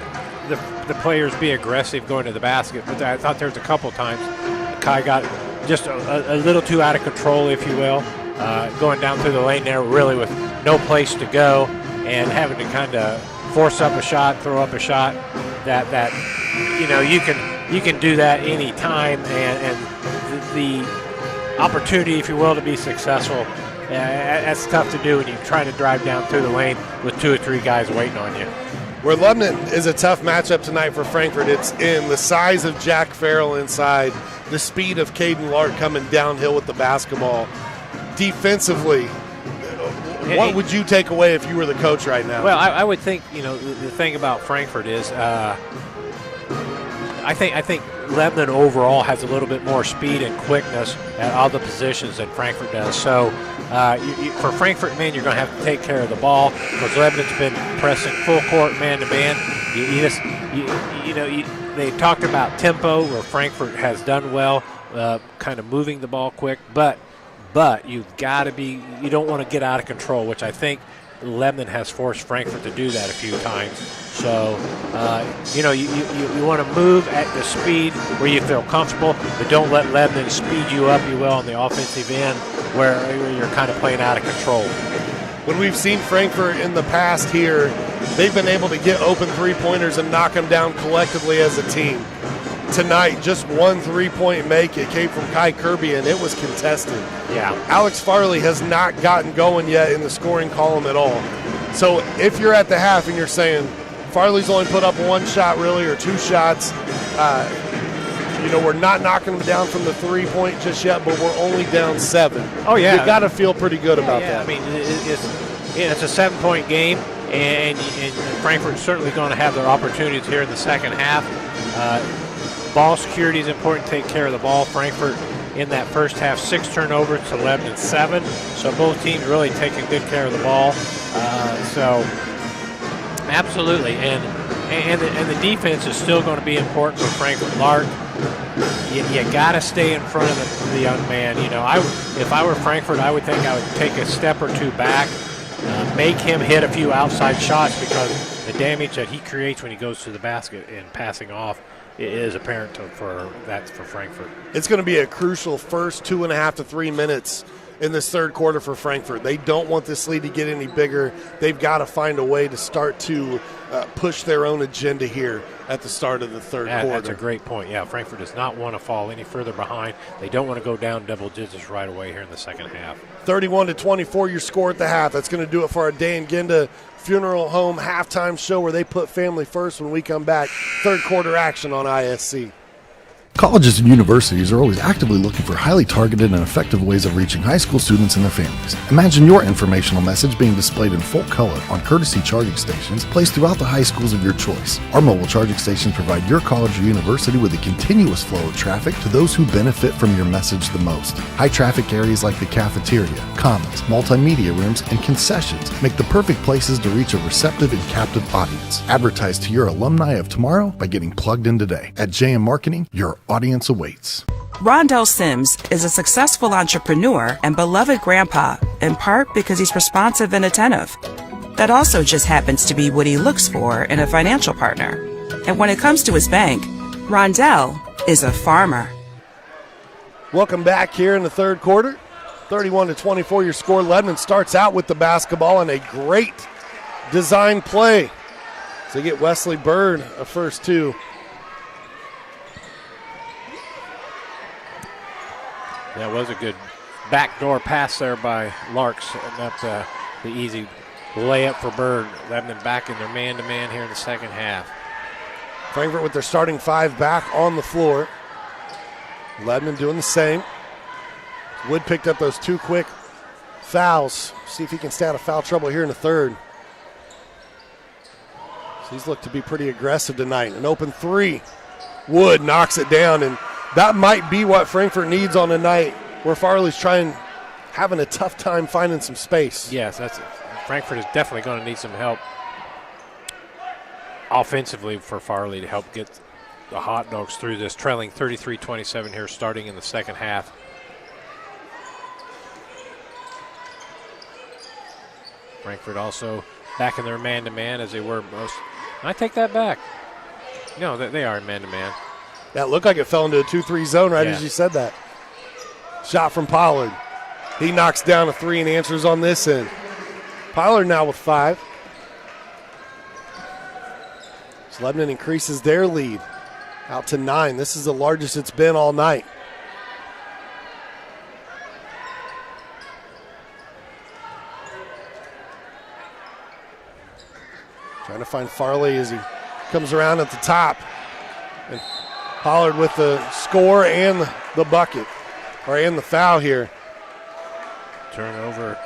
players be aggressive going to the basket, but I thought there was a couple times Kai got just a little too out of control, if you will, going down through the lane there really with no place to go and having to kind of force up a shot, throw up a shot that you can do that any time, and the opportunity, if you will, to be successful, that's tough to do when you're trying to drive down through the lane with 2 or 3 guys waiting on you. Where Lebanon is a tough matchup tonight for Frankfort, it's in the size of Jack Farrell inside, the speed of Caden Lark coming downhill with the basketball. Defensively, what would you take away if you were the coach right now? Well, I would think, the thing about Frankfort is I think Lebanon overall has a little bit more speed and quickness at all the positions than Frankfort does. So for Frankfort, man, you're going to have to take care of the ball because Lebanon's been pressing full court man-to-man. They talked about tempo where Frankfort has done well, kind of moving the ball quick, but you've got to be – you don't want to get out of control, which I think Lebanon has forced Frankfort to do that a few times. So, you want to move at the speed where you feel comfortable, but don't let Lebanon speed you up, you will, on the offensive end where you're kind of playing out of control. When we've seen Frankfort in the past here, they've been able to get open three-pointers and knock them down collectively as a team. Tonight, just one three-point make. It came from Kai Kirby, and it was contested. Yeah. Alex Farley has not gotten going yet in the scoring column at all. So if you're at the half and you're saying Farley's only put up one shot really or two shots, we're not knocking them down from the three-point just yet, but we're only down 7. Oh, yeah. You've got to feel pretty good about that. I mean, it's a 7-point game, and Frankfort's certainly going to have their opportunities here in the second half. Ball security is important. Take care of the ball. Frankfort in that first half, 6 turnovers to Lebanon 7. So both teams really taking good care of the ball. So absolutely, and the defense is still going to be important for Frankfort. Lark, you got to stay in front of the young man. If I were Frankfort, I would think I would take a step or two back, make him hit a few outside shots because the damage that he creates when he goes to the basket and passing off is apparent for Frankfort. It's going to be a crucial first 2.5 to 3 minutes in this third quarter for Frankfort. They don't want this lead to get any bigger. They've got to find a way to start to push their own agenda here at the start of the third quarter. That's a great point. Yeah, Frankfort does not want to fall any further behind. They don't want to go down double digits right away here in the second half. 31-24 your score at the half. That's going to do it for our Day and Ginda Funeral Home halftime show where they put family first. When we come back, third quarter action on ISC. Colleges and universities are always actively looking for highly targeted and effective ways of reaching high school students and their families. Imagine your informational message being displayed in full color on courtesy charging stations placed throughout the high schools of your choice. Our mobile charging stations provide your college or university with a continuous flow of traffic to those who benefit from your message the most. High traffic areas like the cafeteria, commons, multimedia rooms, and concessions make the perfect places to reach a receptive and captive audience. Advertise to your alumni of tomorrow by getting plugged in today. At JM Marketing, your audience awaits. Rondell Sims is a successful entrepreneur and beloved grandpa, in part because he's responsive and attentive. That also just happens to be what he looks for in a financial partner. And when it comes to his bank, Rondell is a farmer. Welcome back here in the third quarter. 31-24 your score. Lebanon starts out with the basketball and a great design play. So they get Wesley Bird a first 2. That was a good backdoor pass there by Lark, setting up the easy layup for Bird. Lebanon back in their man-to-man here in the second half. Frankfort with their starting 5 back on the floor. Lebanon doing the same. Wood picked up those 2 quick fouls. See if he can stay out of foul trouble here in the third. So he's looked to be pretty aggressive tonight. An open 3. Wood knocks it down, and that might be what Frankfort needs on a night where Farley's having a tough time finding some space. Yes, Frankfort is definitely going to need some help offensively for Farley to help get the Hot Dogs through this, trailing 33-27 here starting in the second half. Frankfort also back in their man-to-man as they were most. I take that back. No, they are in man-to-man. That looked like it fell into a 2-3 zone right as you said that. Shot from Pollard. He knocks down a 3 and answers on this end. Pollard now with 5. So Lebanon increases their lead out to 9. This is the largest it's been all night. Trying to find Farley as he comes around at the top. And Pollard with the score and the bucket, or and the foul here. Turnover.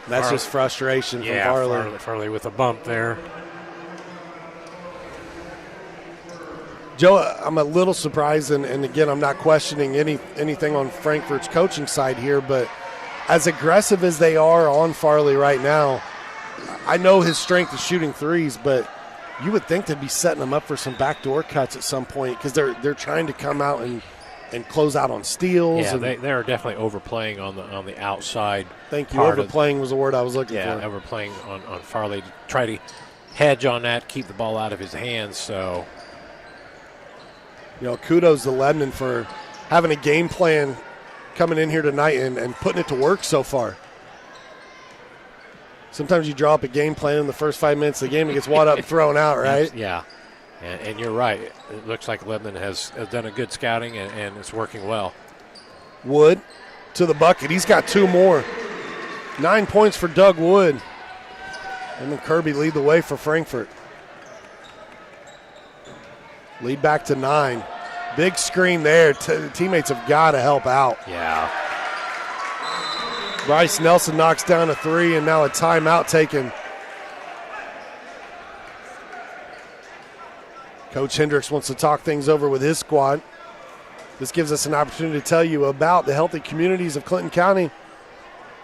That's just frustration from Farley. Farley with a bump there. Joe, I'm a little surprised, and again, I'm not questioning anything on Frankfort's coaching side here, but as aggressive as they are on Farley right now, I know his strength is shooting threes, but you would think they'd be setting him up for some backdoor cuts at some point because they're trying to come out and close out on steals. Yeah, they are definitely overplaying on the outside. Thank you. Overplaying was the word I was looking for. Yeah, overplaying on Farley to try to hedge on that, keep the ball out of his hands. So, kudos to Lebanon for having a game plan coming in here tonight and putting it to work so far. Sometimes you draw up a game plan in the first 5 minutes of the game, it gets wad up and thrown out, right? Yeah, and you're right. It looks like Lebanon has done a good scouting, and it's working well. Wood to the bucket. He's got 2 more. 9 points for Doug Wood. And then Kirby lead the way for Frankfort. Lead back to 9. Big screen there. Teammates have got to help out. Yeah. Bryce Nelson knocks down a 3, and now a timeout taken. Coach Hendricks wants to talk things over with his squad. This gives us an opportunity to tell you about the healthy communities of Clinton County,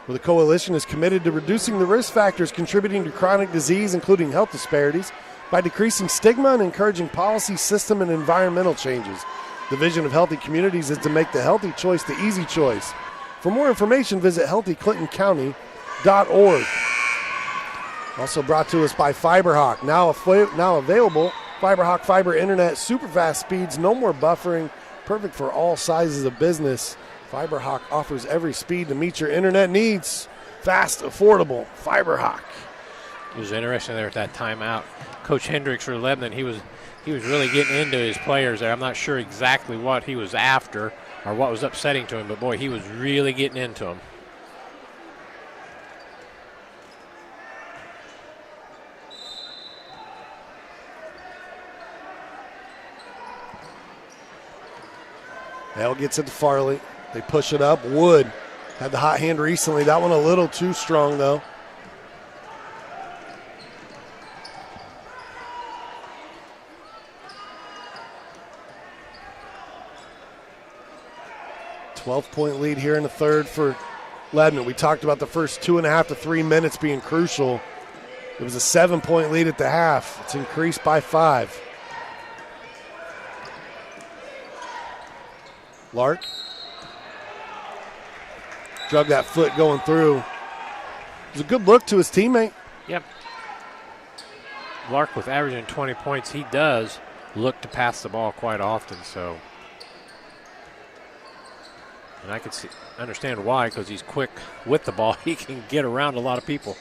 where the coalition is committed to reducing the risk factors contributing to chronic disease, including health disparities, by decreasing stigma and encouraging policy, system, and environmental changes. The vision of healthy communities is to make the healthy choice the easy choice. For more information, visit healthyclintoncounty.org. Also brought to us by FiberHawk. Now available, FiberHawk fiber internet, super fast speeds, no more buffering, perfect for all sizes of business. FiberHawk offers every speed to meet your internet needs. Fast, affordable, FiberHawk. It was interesting there at that timeout. Coach Hendricks for Lebanon, he was really getting into his players there. I'm not sure exactly what he was after or what was upsetting to him, but boy, he was really getting into him. Hale gets it to Farley. They push it up. Wood had the hot hand recently. That one a little too strong, though. .12 lead here in the third for Lebanon. We talked about the first 2.5 to 3 minutes being crucial. It was a 7-point lead at the half. It's increased by 5. Lark drug that foot going through. It was a good look to his teammate. Yep. Lark with averaging 20 points, he does look to pass the ball quite often, so. And I can understand why, because he's quick with the ball. He can get around a lot of people.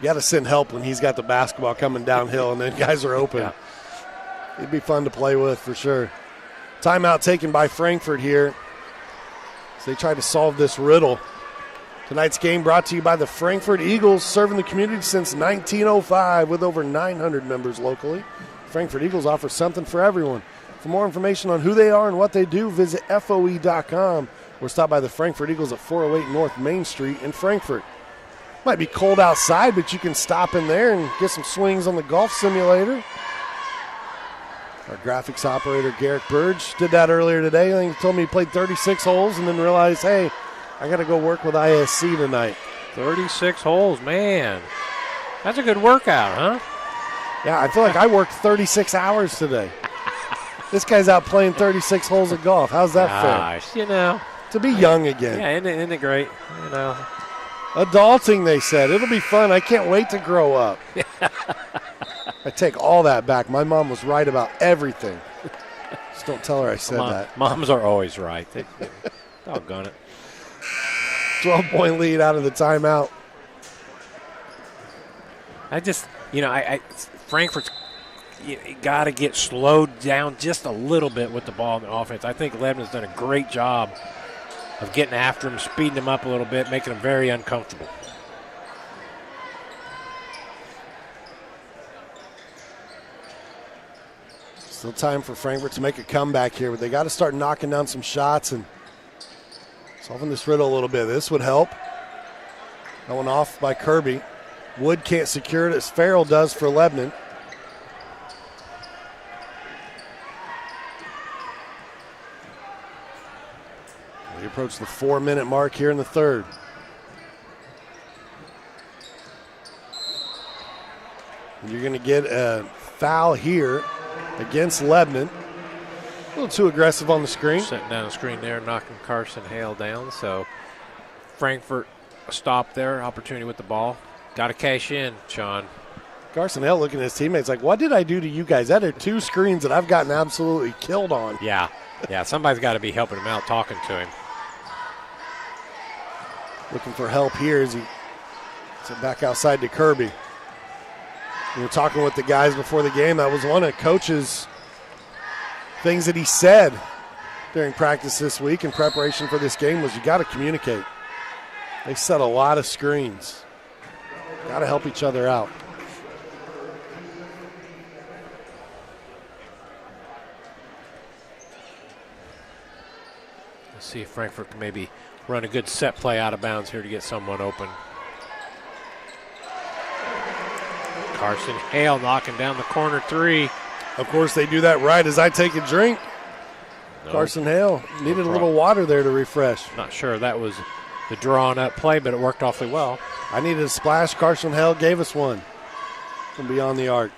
You got to send help when he's got the basketball coming downhill and then guys are open. Yeah. He'd be fun to play with for sure. Timeout taken by Frankfort here as they try to solve this riddle. Tonight's game brought to you by the Frankfort Eagles, serving the community since 1905 with over 900 members locally. Frankfort Eagles offer something for everyone. For more information on who they are and what they do, visit FOE.com or stop by the Frankfort Eagles at 408 North Main Street in Frankfort. Might be cold outside, but you can stop in there and get some swings on the golf simulator. Our graphics operator, Garrick Burge, did that earlier today. I think he told me he played 36 holes and then realized, hey, I got to go work with ISC tonight. 36 holes, man. That's a good workout, huh? Yeah, I feel like I worked 36 hours today. This guy's out playing 36 holes of golf. How's that Gosh, feel? To be young again. Yeah, isn't it great? Adulting, they said. It'll be fun. I can't wait to grow up. I take all that back. My mom was right about everything. Just don't tell her I said that. Moms are always right. Doggone it. 12-point lead out of the timeout. Frankfort's got to get slowed down just a little bit with the ball in the offense. I think Lebanon's done a great job of getting after him, speeding him up a little bit, making him very uncomfortable. Still time for Frankfort to make a comeback here, but they got to start knocking down some shots and solving this riddle a little bit. This would help. That one off by Kirby. Wood can't secure it as Farrell does for Lebanon. We approach the 4-minute mark here in the third. And you're going to get a foul here against Lebanon. A little too aggressive on the screen. Setting down the screen there, knocking Carson Hale down. So Frankfort a stop there, opportunity with the ball. Got to cash in, Sean. Carson Hale looking at his teammates like, what did I do to you guys? That are 2 screens that I've gotten absolutely killed on. Yeah, somebody's got to be helping him out, talking to him. Looking for help here as he sent back outside to Kirby. We were talking with the guys before the game. That was one of Coach's things that he said during practice this week in preparation for this game was you got to communicate. They set a lot of screens. Got to help each other out. Let's see if Frankfort can maybe run a good set play out of bounds here to get someone open. Carson Hale knocking down the corner 3. Of course, they do that right as I take a drink. No. Carson Hale needed a little water there to refresh. Not sure that was the drawn-up play, but it worked awfully well. I needed a splash. Carson Hale gave us one from beyond the arc.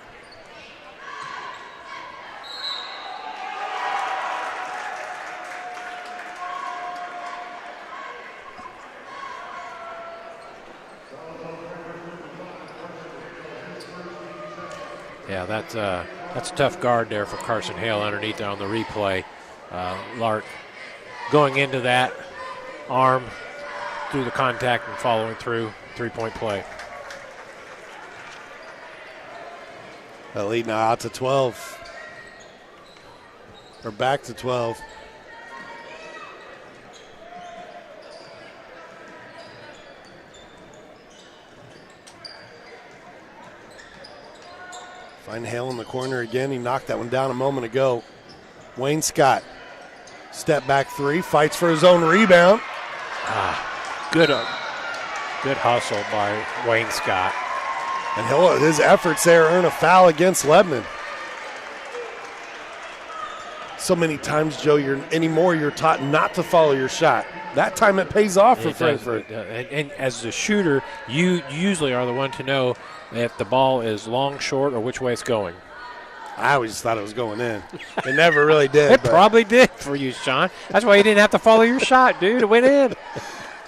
Yeah, that's a tough guard there for Carson Hale underneath there on the replay. Lark going into that arm through the contact and following through. 3-point play. That lead now out to 12. Or back to 12. Find Hale in the corner again. He knocked that one down a moment ago. Wayne Scott, step back 3, fights for his own rebound. Good hustle by Wayne Scott. And his efforts there earn a foul against Lebanon. So many times, Joe, you're taught not to follow your shot. That time it pays off for Frankfort. And as the shooter, you usually are the one to know if the ball is long, short, or which way it's going. I always thought it was going in. It never really did. It probably did for you, Sean. That's why you didn't have to follow your shot, dude. It went in.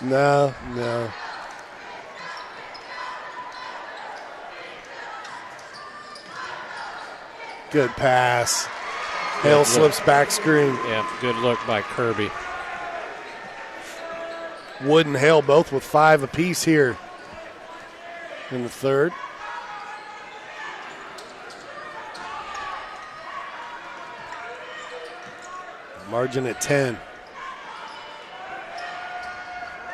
No. Good pass. Hale slips back screen. Yeah, good look by Kirby. Wood and Hale both with 5 apiece here in the third. Margin at 10.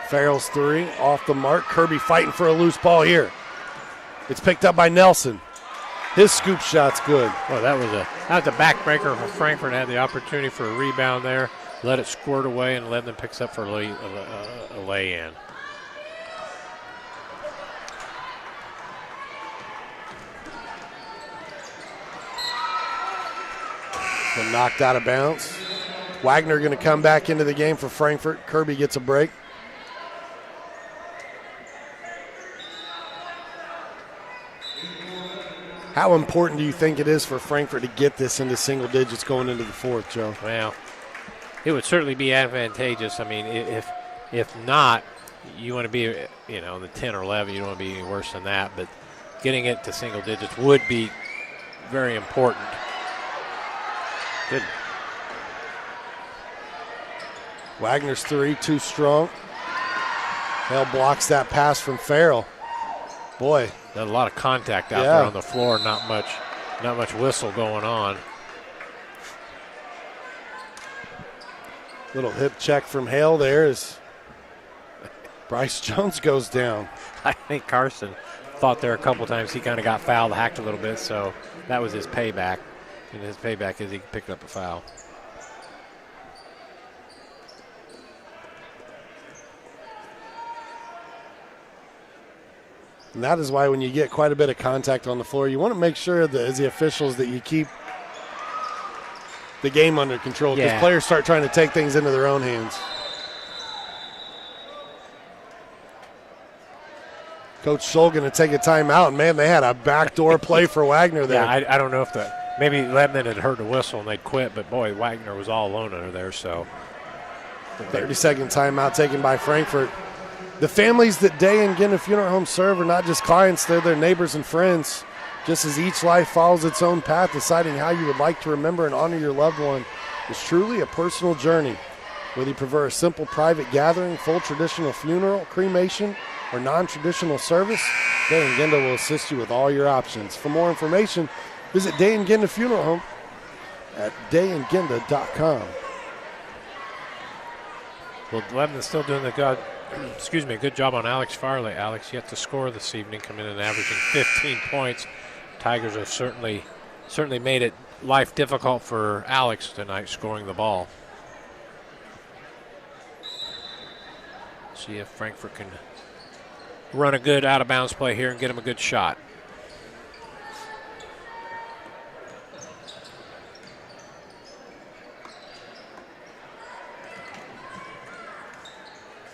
Farrell's 3 off the mark. Kirby fighting for a loose ball here. It's picked up by Nelson. His scoop shot's good. Well, that was a backbreaker for Frankfort. Had the opportunity for a rebound there. Let it squirt away, and Lebanon picks up for a lay-in. Been knocked out of bounds. Wagner going to come back into the game for Frankfort. Kirby gets a break. How important do you think it is for Frankfort to get this into single digits going into the fourth, Joe? Well, it would certainly be advantageous. I mean, if not, you want to be, the 10 or 11. You don't want to be any worse than that. But getting it to single digits would be very important. Good. Wagner's 3, too strong. Hale blocks that pass from Farrell. Boy. There's a lot of contact out there on the floor. Not much whistle going on. Little hip check from Hale there as Bryce Jones goes down. I think Carson thought there a couple times he kind of got fouled, hacked a little bit, so that was his payback. And his payback is he picked up a foul. And that is why when you get quite a bit of contact on the floor, you want to make sure that as the officials that you keep the game under control because players start trying to take things into their own hands. Coach Scholl going to take a timeout. And, man, they had a backdoor play for Wagner there. Yeah, I don't know if maybe Lebanon had heard the whistle and they'd quit, but, boy, Wagner was all alone under there. So 30-second timeout taken by Frankfort. The families that Day and Ginda Funeral Home serve are not just clients, they're their neighbors and friends. Just as each life follows its own path, deciding how you would like to remember and honor your loved one is truly a personal journey. Whether you prefer a simple private gathering, full traditional funeral, cremation, or non-traditional service, Day and Ginda will assist you with all your options. For more information, visit Day and Ginda Funeral Home at dayandginda.com. Well, Lebanon's still doing a good job on Alex Farley. Alex yet to score this evening, coming in and averaging 15 points. Tigers have certainly made it life difficult for Alex tonight scoring the ball. See if Frankfort can run a good out-of-bounds play here and get him a good shot.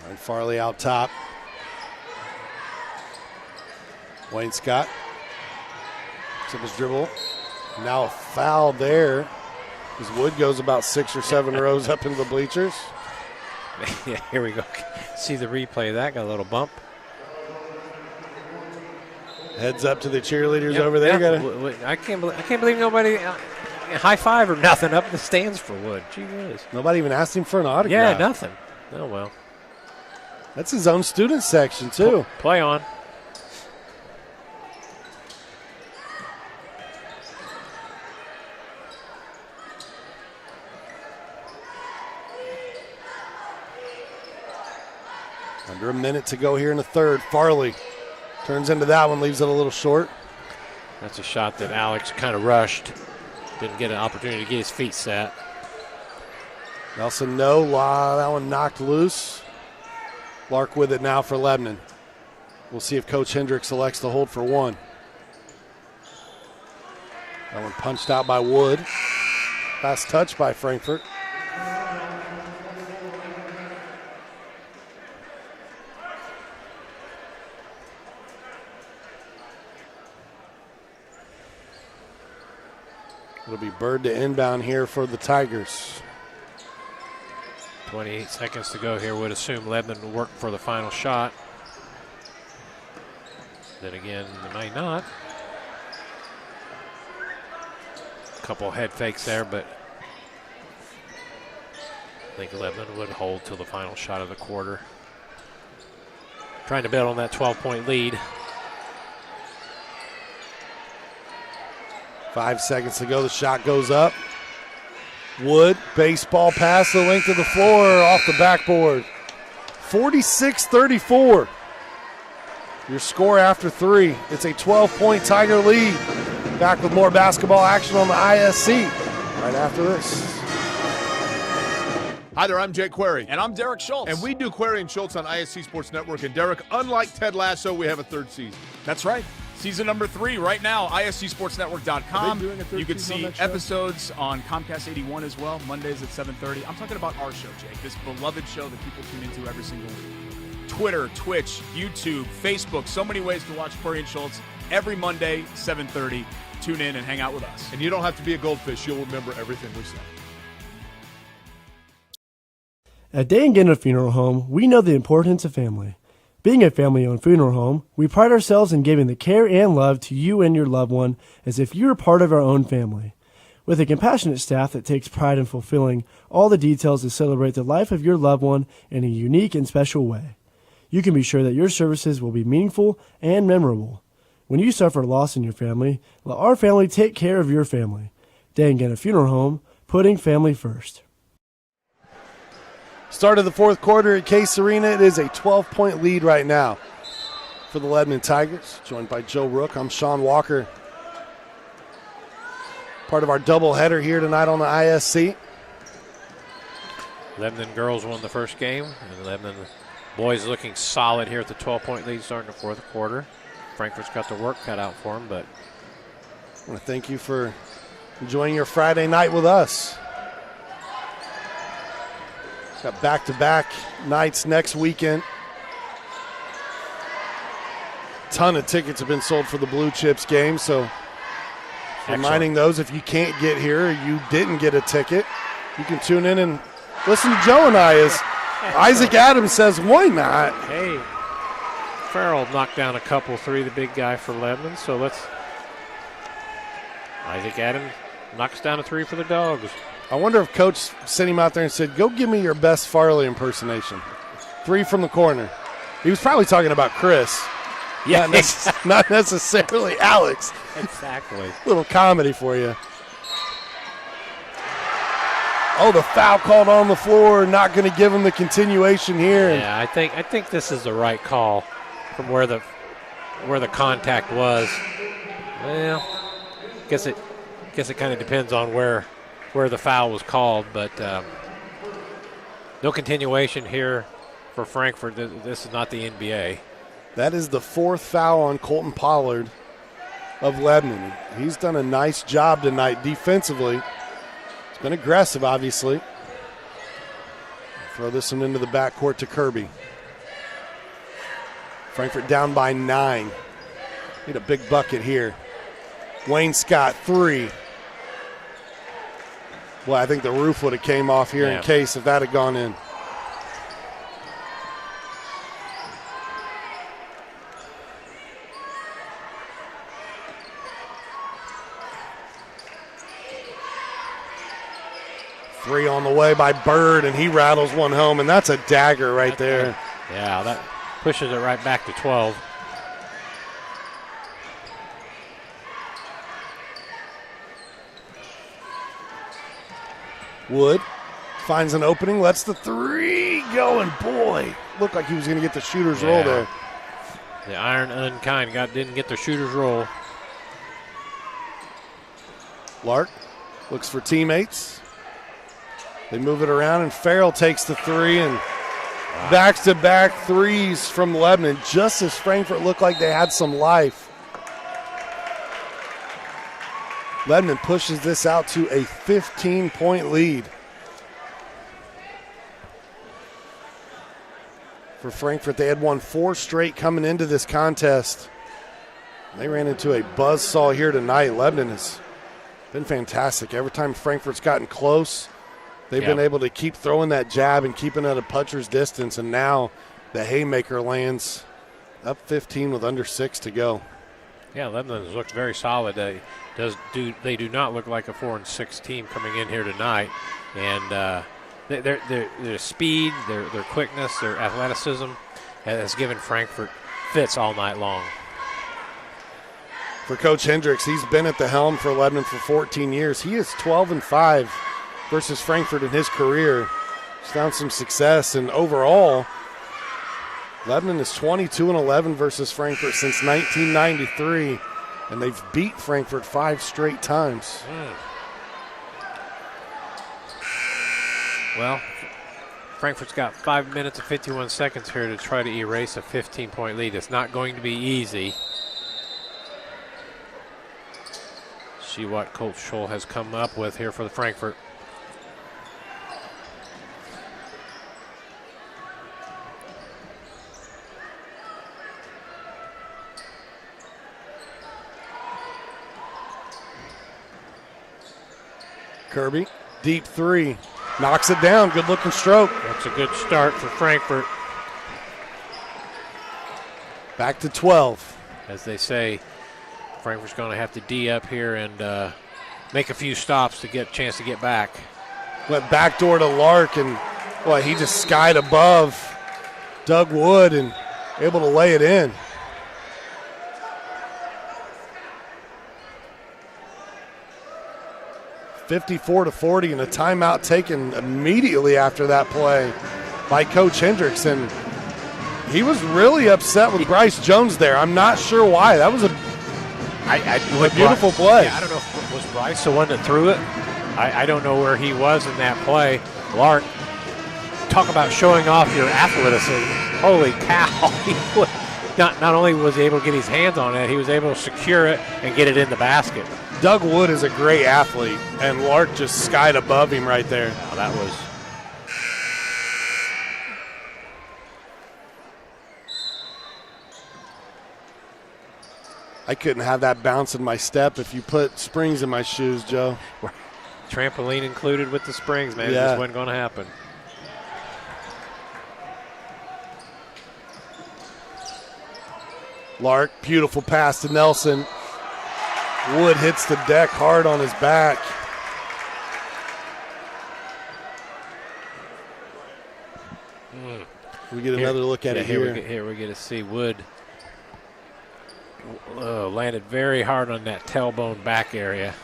And Farley out top. Wayne Scott. Up his dribble. Now a foul there as Wood goes about 6 or 7 rows up into the bleachers. Yeah, here we go. See the replay of that. Got a little bump. Heads up to the cheerleaders over there. Yeah. I can't believe nobody high five or nothing up in the stands for Wood. Gee whiz. Nobody even asked him for an autograph. Yeah, nothing. Oh, well. That's his own student section, too. Play on. Under a minute to go here in the third. Farley turns into that one, leaves it a little short. That's a shot that Alex kind of rushed. Didn't get an opportunity to get his feet set. Nelson, no. That one knocked loose. Lark with it now for Lebanon. We'll see if Coach Hendricks elects to hold for one. That one punched out by Wood. Fast touch by Frankfort. It'll be Bird to inbound here for the Tigers. 28 seconds to go here. Would assume Lebanon will work for the final shot. Then again, they might not. A couple head fakes there, but I think Lebanon would hold till the final shot of the quarter. Trying to build on that 12-point lead. 5 seconds to go. The shot goes up. Wood, baseball pass the length of the floor off the backboard. 46-34. Your score after 3. It's a 12-point Tiger lead. Back with more basketball action on the ISC right after this. Hi there, I'm Jake Query. And I'm Derek Schultz. And we do Query and Schultz on ISC Sports Network. And Derek, unlike Ted Lasso, we have a third season. That's right. Season number 3 right now, ISCSportsNetwork.com. You can see episodes on Comcast 81 as well, Mondays at 7:30. I'm talking about our show, Jake, this beloved show that people tune into every single week. Twitter, Twitch, YouTube, Facebook, so many ways to watch Query and Schultz every Monday, 7:30. Tune in and hang out with us. And you don't have to be a goldfish. You'll remember everything we say. At Day and Ginda Funeral Home, we know the importance of family. Being a family-owned funeral home, we pride ourselves in giving the care and love to you and your loved one as if you were part of our own family. With a compassionate staff that takes pride in fulfilling all the details to celebrate the life of your loved one in a unique and special way, you can be sure that your services will be meaningful and memorable. When you suffer loss in your family, let our family take care of your family. Day and Ginda Funeral Home, putting family first. Start of the fourth quarter at Case Arena. It is a 12-point lead right now for the Lebanon Tigers. Joined by Joe Rook, I'm Sean Walker. Part of our doubleheader here tonight on the ISC. Lebanon girls won the first game, and Lebanon boys looking solid here at the 12-point lead starting the fourth quarter. Frankfort's got the work cut out for them, but I want to thank you for enjoying your Friday night with us. Got back-to-back nights next weekend. Ton of tickets have been sold for the Blue Chips game, so reminding those if you can't get here or you didn't get a ticket, you can tune in and listen to Joe and I as Isaac Adams says, why not? Hey, Farrell knocked down a couple three, the big guy for Lebanon, so let's. Isaac Adams knocks down a three for the Dogs. I wonder if Coach sent him out there and said, go give me your best Farley impersonation. Three from the corner. He was probably talking about Chris. Yeah, not necessarily Alex. Exactly. Little comedy for you. Oh, the foul called on the floor. Not going to give him the continuation here. Yeah, I think this is the right call from where the contact was. Well, guess it kind of depends on where the foul was called, but no continuation here for Frankfort. This is not the NBA. That is the fourth foul on Colton Pollard of Lebanon. He's done a nice job tonight defensively. He's been aggressive, obviously. Throw this one into the backcourt to Kirby. Frankfort down by 9. Need a big bucket here. Wayne Scott, 3. Well, I think the roof would have came off here in case if that had gone in. Three on the way by Bird, and he rattles one home, and that's a dagger right there. Yeah, that pushes it right back to 12. Wood finds an opening, lets the three go, and boy, looked like he was going to get the shooter's roll there. The Iron Unkind didn't get the shooter's roll. Lark looks for teammates. They move it around, and Farrell takes the three, and back-to-back threes from Lebanon, just as Frankfort looked like they had some life. Lebanon pushes this out to a 15-point lead. For Frankfort, they had won 4 straight coming into this contest. They ran into a buzzsaw here tonight. Lebanon has been fantastic. Every time Frankfort's gotten close, they've been able to keep throwing that jab and keeping it at a puncher's distance, and now the haymaker lands up 15 with under 6 to go. Yeah, Lebanon has looked very solid. They do not look like a 4-6 team coming in here tonight, and their speed, their quickness, their athleticism has given Frankfort fits all night long. For Coach Hendricks, he's been at the helm for Lebanon for 14 years. He is 12-5 versus Frankfort in his career. He's found some success, and overall, Lebanon is 22-11 versus Frankfort since 1993, and they've beat Frankfort 5 straight times. Well, Frankfort's got 5 minutes and 51 seconds here to try to erase a 15-point lead. It's not going to be easy. See what Coach Scholl has come up with here for the Frankfort. Kirby, deep three, knocks it down. Good looking stroke. That's a good start for Frankfort. Back to 12. As they say, Frankfort's going to have to D up here and make a few stops to get a chance to get back. Went backdoor to Lark, and boy, he just skied above Doug Wood and able to lay it in. $54-40, and a timeout taken immediately after that play by Coach Hendricks, and he was really upset with Bryce Jones there. I'm not sure why. That was a beautiful play. Yeah, I don't know if it was Bryce the one that threw it. I don't know where he was in that play. Lark, talk about showing off your athleticism. Holy cow. Not only was he able to get his hands on it, he was able to secure it and get it in the basket. Doug Wood is a great athlete, and Lark just skied above him right there. Wow, that was... I couldn't have that bounce in my step if you put springs in my shoes, Joe. Trampoline included with the springs, man. Yeah. This wasn't going to happen. Lark, beautiful pass to Nelson. Wood hits the deck hard on his back. We get another look at it here. Here we get to see Wood landed very hard on that tailbone back area.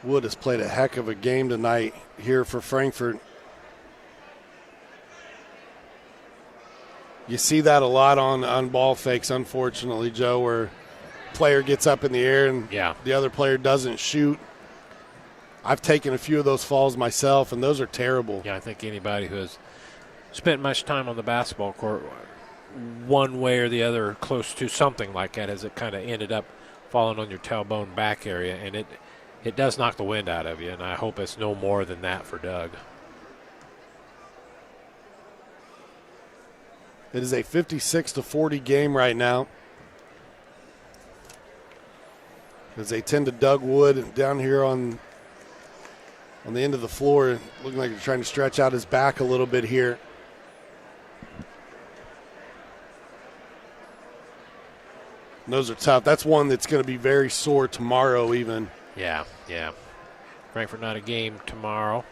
Wood has played a heck of a game tonight here for Frankfort. You see that a lot on ball fakes, unfortunately, Joe, where player gets up in the air and the other player doesn't shoot. I've taken a few of those falls myself, and those are terrible. Yeah, I think anybody who has spent much time on the basketball court one way or the other close to something like that as it kind of ended up falling on your tailbone back area, and it does knock the wind out of you, and I hope it's no more than that for Doug. It is a 56-40 game right now, as they tend to Doug Wood down here on the end of the floor, looking like they're trying to stretch out his back a little bit here. And those are tough. That's one that's going to be very sore tomorrow even. Yeah. Frankfort not a game tomorrow.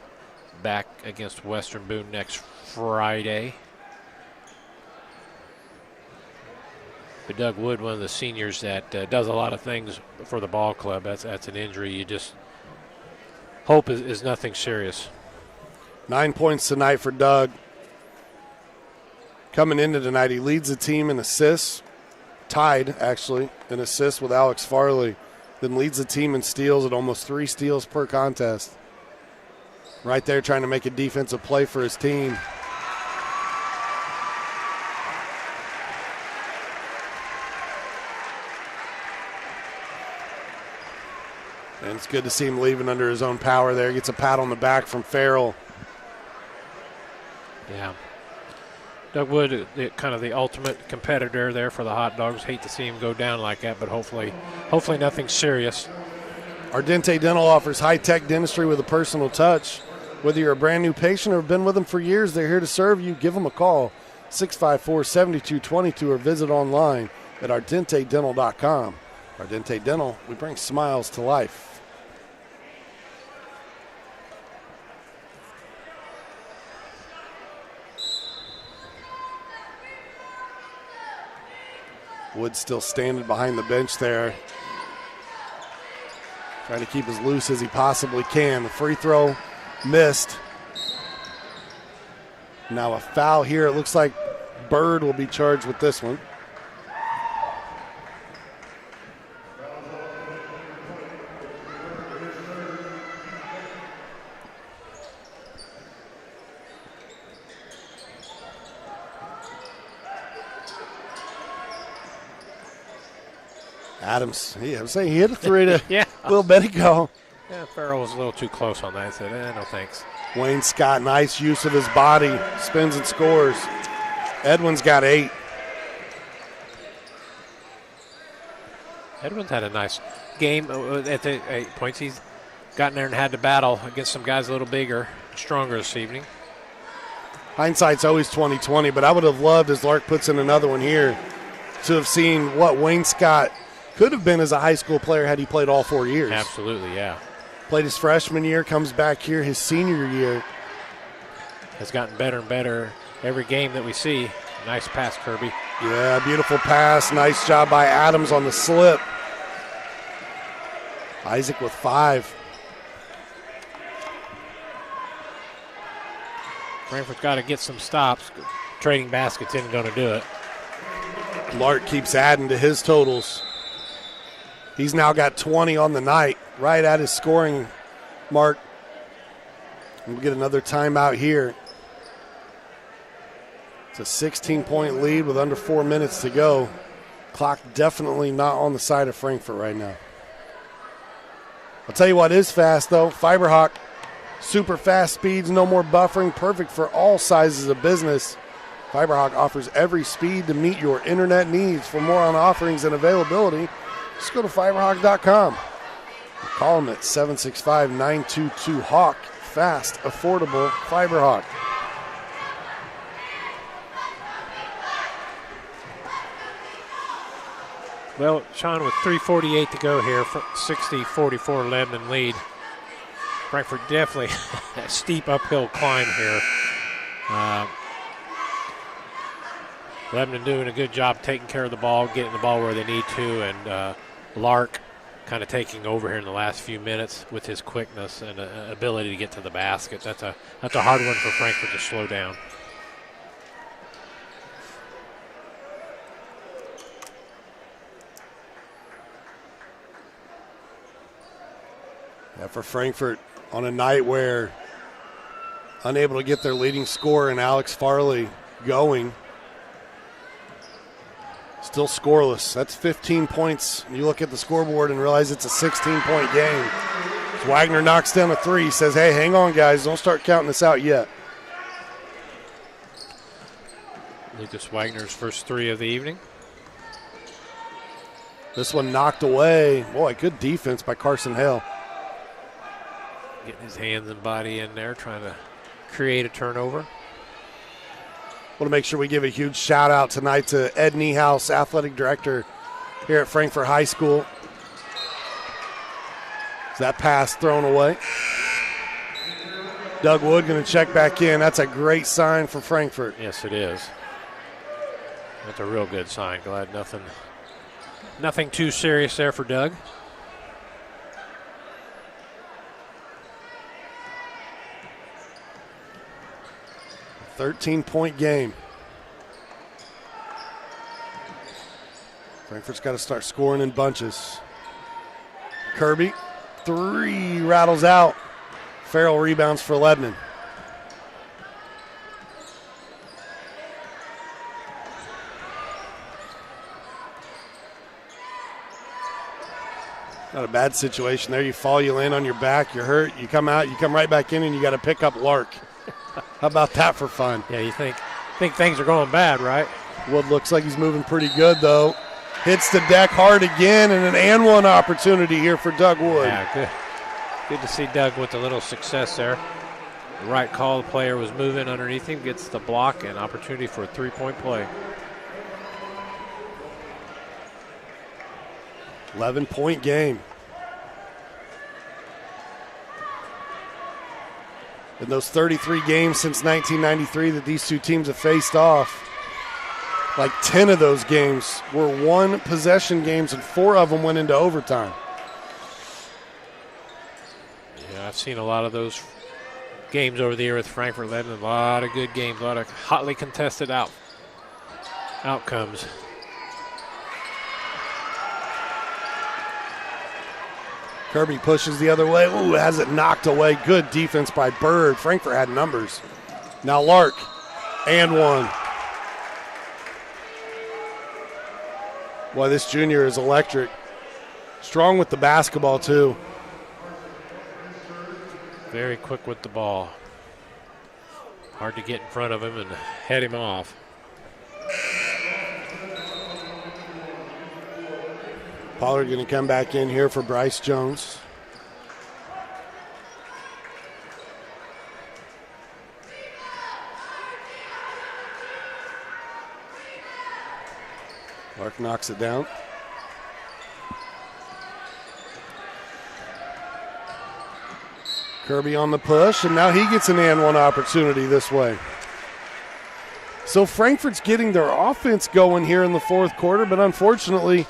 Back against Western Boone next Friday. But Doug Wood, one of the seniors that does a lot of things for the ball club. That's an injury you just hope is nothing serious. 9 points tonight for Doug. Coming into tonight, he leads the team in assists, tied actually in assists with Alex Farley. Then leads the team in steals at almost 3 steals per contest. Right there trying to make a defensive play for his team. And it's good to see him leaving under his own power there. Gets a pat on the back from Farrell. Yeah. Doug Wood, kind of the ultimate competitor there for the Hot Dogs. Hate to see him go down like that, but hopefully nothing serious. Ardente Dental offers high-tech dentistry with a personal touch. Whether you're a brand new patient or have been with them for years, they're here to serve you. Give them a call, 654-7222, or visit online at ardentedental.com. Ardente Dental, we bring smiles to life. Wood still standing behind the bench there, trying to keep as loose as he possibly can. The free throw missed. Now a foul here. It looks like Bird will be charged with this one. Adams, I was saying he hit a three to a little bit ago. Yeah, Farrell was a little too close on that. I said, no thanks. Wayne Scott, nice use of his body, spins and scores. Edwin's got 8. Edwin's had a nice game at the 8 points. He's gotten there and had to battle against some guys a little bigger, stronger this evening. Hindsight's always 20/20, but I would have loved, as Lark puts in another one here, to have seen what Wayne Scott could have been as a high school player had he played all 4 years. Absolutely, yeah. Played his freshman year, comes back here his senior year. Has gotten better and better every game that we see. Nice pass, Kirby. Yeah, beautiful pass. Nice job by Adams on the slip. Isaac with 5. Frankfort's got to get some stops. Trading baskets isn't going to do it. Lark keeps adding to his totals. He's now got 20 on the night, right at his scoring mark. We'll get another timeout here. It's a 16-point lead with under 4 minutes to go. Clock definitely not on the side of Frankfort right now. I'll tell you what is fast, though. Fiberhawk, super fast speeds, no more buffering, perfect for all sizes of business. Fiberhawk offers every speed to meet your internet needs. For more on offerings and availability, just go to fiberhawk.com. Call them at 765-922-HAWK. Fast, affordable Fiberhawk. Well, Sean, with 3:48 to go here, 60-44 Lebanon lead. Frankfort definitely a steep uphill climb here. Lebanon doing a good job taking care of the ball, getting the ball where they need to, and Lark kind of taking over here in the last few minutes with his quickness and ability to get to the basket. That's a hard one for Frankfort to slow down. Yeah, for Frankfort, on a night where unable to get their leading scorer in Alex Farley going, still scoreless. That's 15 points. You look at the scoreboard and realize it's a 16-point game. As Wagner knocks down a three, he says, hey, hang on, guys. Don't start counting this out yet. Lucas Wagner's first three of the evening. This one knocked away. Boy, good defense by Carson Hale. Getting his hands and body in there, trying to create a turnover. Want to make sure we give a huge shout out tonight to Ed Niehaus, athletic director here at Frankfort High School. Is that pass thrown away? Doug Wood going to check back in. That's a great sign for Frankfort. Yes, it is. That's a real good sign. Glad nothing too serious there for Doug. 13-point game. Frankfort's got to start scoring in bunches. Kirby, three, rattles out. Farrell rebounds for Lebanon. Not a bad situation there. You fall, you land on your back, you're hurt, you come out, you come right back in, and you got to pick up Lark. How about that for fun? Yeah, you think things are going bad, right? Wood looks like he's moving pretty good, though. Hits the deck hard again, and an and one opportunity here for Doug Wood. Yeah, good. Good to see Doug with a little success there. The right call, the player was moving underneath him, gets the block and opportunity for a three-point play. 11-point game. In those 33 games since 1993 that these two teams have faced off, like 10 of those games were one-possession games, and 4 of them went into overtime. Yeah, I've seen a lot of those games over the year with Frankfort Lebanon. A lot of good games, a lot of hotly contested outcomes. Kirby pushes the other way. Ooh, has it knocked away. Good defense by Bird. Frankfort had numbers. Now Lark, and one. Boy, this junior is electric. Strong with the basketball, too. Very quick with the ball. Hard to get in front of him and head him off. Pollard going to come back in here for Bryce Jones. Lark knocks it down. Kirby on the push, and now he gets an and one opportunity this way. So Frankfort's getting their offense going here in the fourth quarter, but unfortunately,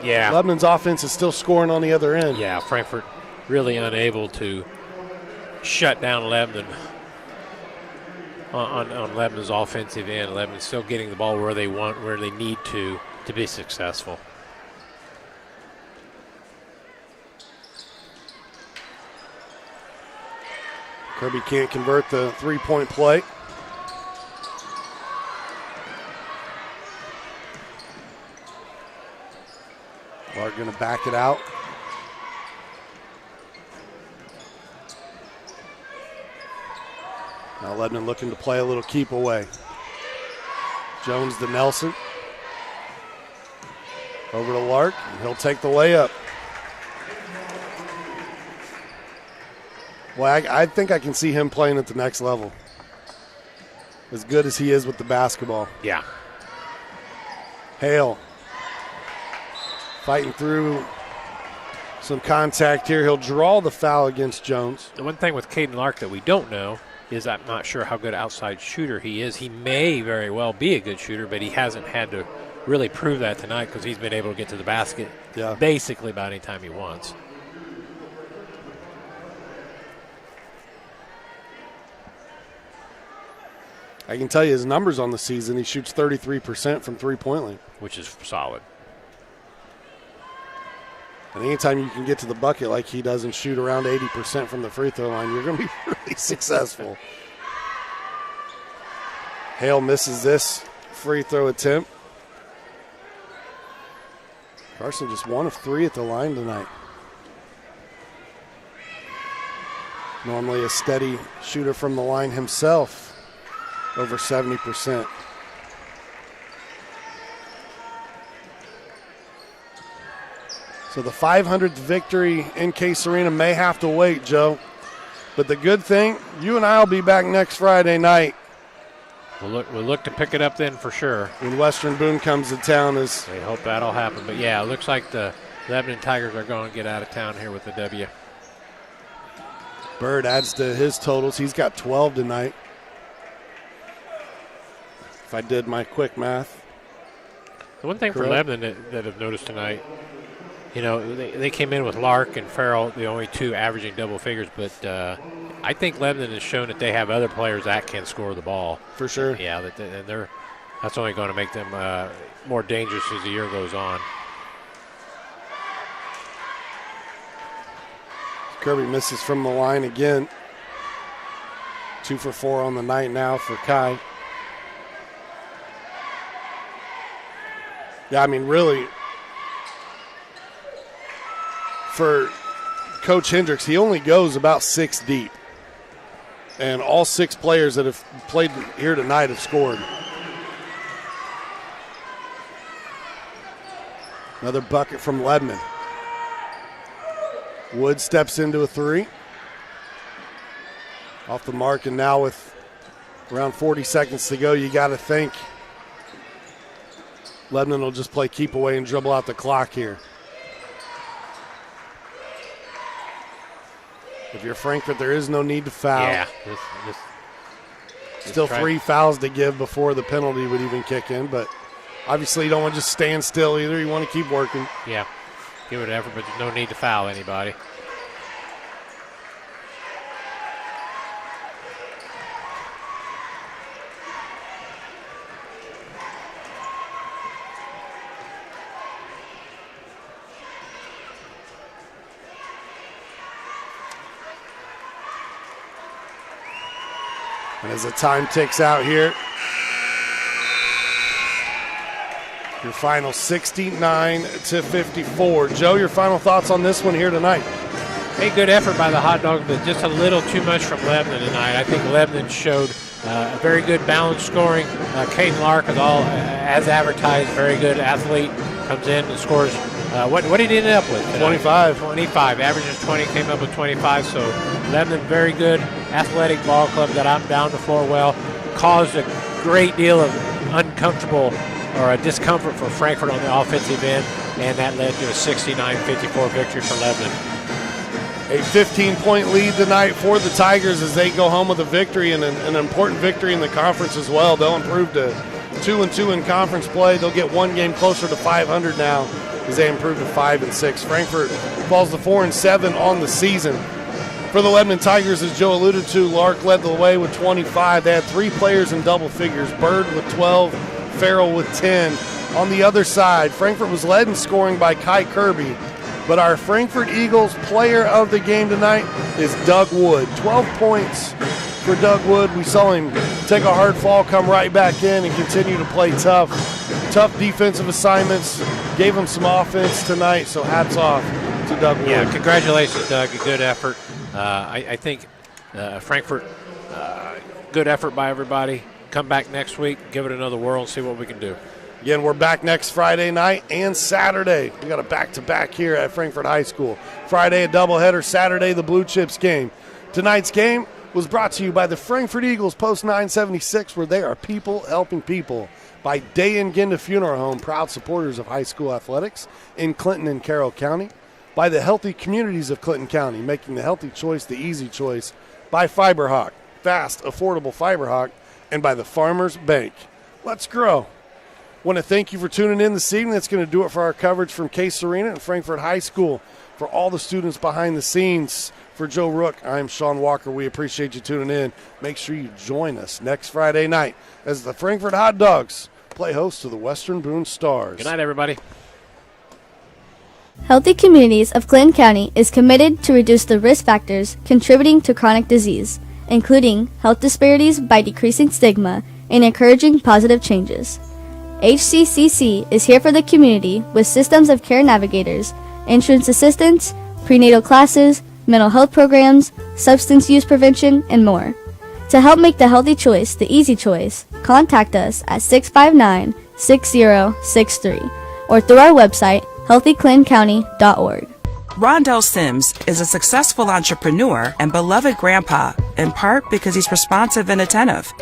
yeah, Lebanon's offense is still scoring on the other end. Yeah, Frankfort really unable to shut down Lebanon. on Lebanon's offensive end. Lebanon's still getting the ball where they want, where they need to be successful. Kirby can't convert the three-point play. Lark going to back it out. Now Lebanon looking to play a little keep away. Jones to Nelson. Over to Lark, and he'll take the layup. Well, I think I can see him playing at the next level. As good as he is with the basketball. Yeah. Hale fighting through some contact here. He'll draw the foul against Jones. The one thing with Caden Lark that we don't know is I'm not sure how good an outside shooter he is. He may very well be a good shooter, but he hasn't had to really prove that tonight because he's been able to get to the basket basically about any time he wants. I can tell you his numbers on the season. He shoots 33% from three-point line. Which is solid. And anytime you can get to the bucket like he does and shoot around 80% from the free throw line, you're going to be really successful. Hale misses this free throw attempt. Carson just 1 of 3 at the line tonight. Normally a steady shooter from the line himself. Over 70%. So the 500th victory in Case Arena may have to wait, Joe. But the good thing, you and I will be back next Friday night. We'll look to pick it up then for sure. When Western Boone comes to town. We hope that'll happen. But yeah, it looks like the Lebanon Tigers are going to get out of town here with the W. Bird adds to his totals. He's got 12 tonight. If I did my quick math. The one thing for Lebanon that I've noticed tonight, you know, they came in with Lark and Farrell, the only two averaging double figures, but I think Lebanon has shown that they have other players that can score the ball. For sure. Yeah, that's only going to make them more dangerous as the year goes on. Kirby misses from the line again. 2 for 4 on the night now for Kai. Yeah, I mean, really, for Coach Hendricks, he only goes about 6 deep. And all 6 players that have played here tonight have scored. Another bucket from Lebanon. Wood steps into a 3. Off the mark, and now with around 40 seconds to go, you got to think Lebanon will just play keep away and dribble out the clock here. If you're Frankfort, there is no need to foul. Yeah. Still 3 fouls to give before the penalty would even kick in, but obviously you don't want to just stand still either. You want to keep working. Yeah. Give it an effort, but no need to foul anybody. And as the time ticks out here, your final 69-54. Joe, your final thoughts on this one here tonight? Hey, good effort by the Hot Dogs, but just a little too much from Lebanon tonight. I think Lebanon showed a very good balanced scoring. Caden Lark is all as advertised, very good athlete, comes in and scores. What did he end up with tonight? 25. 25. Averages 20, came up with 25. So Lebanon, very good athletic ball club, got out and down the floor well, caused a great deal of uncomfortable or a discomfort for Frankfort on the offensive end, and that led to a 69-54 victory for Lebanon. A 15-point lead tonight for the Tigers as they go home with a victory and an important victory in the conference as well. They'll improve to 2-2 in conference play. They'll get one game closer to 500 now as they improve to 5-6. Frankfort falls to 4-7 on the season. For the Lebanon Tigers, as Joe alluded to, Lark led the way with 25. They had 3 players in double figures, Bird with 12, Farrell with 10. On the other side, Frankfort was led in scoring by Kai Kirby, but our Frankfort Eagles player of the game tonight is Doug Wood. 12 points for Doug Wood. We saw him take a hard fall, come right back in, and continue to play tough defensive assignments. Gave him some offense tonight, so hats off to Doug Wood. Yeah, congratulations, Doug. A good effort. I think Frankfort, good effort by everybody. Come back next week, give it another whirl, and see what we can do. Again, we're back next Friday night and Saturday. We got a back-to-back here at Frankfort High School. Friday, a doubleheader. Saturday, the Blue Chips game. Tonight's game was brought to you by the Frankfort Eagles Post 976, where they are people helping people. By Day and Ginda Funeral Home, proud supporters of high school athletics in Clinton and Carroll County. By the healthy communities of Clinton County, making the healthy choice the easy choice. By FiberHawk, fast, affordable FiberHawk. And by the Farmers Bank. Let's grow. Want to thank you for tuning in this evening. That's going to do it for our coverage from Case Arena and Frankfort High School. For all the students behind the scenes, for Joe Rook, I'm Sean Walker. We appreciate you tuning in. Make sure you join us next Friday night as the Frankfort Hot Dogs play host to the Western Boone Stars. Good night, everybody. Healthy Communities of Clinton County is committed to reduce the risk factors contributing to chronic disease, including health disparities by decreasing stigma and encouraging positive changes. HCCC is here for the community with systems of care navigators, insurance assistance, prenatal classes, mental health programs, substance use prevention, and more. To help make the healthy choice the easy choice, contact us at 659-6063 or through our website, healthyclintoncounty.org. Rondell Sims is a successful entrepreneur and beloved grandpa, in part because he's responsive and attentive.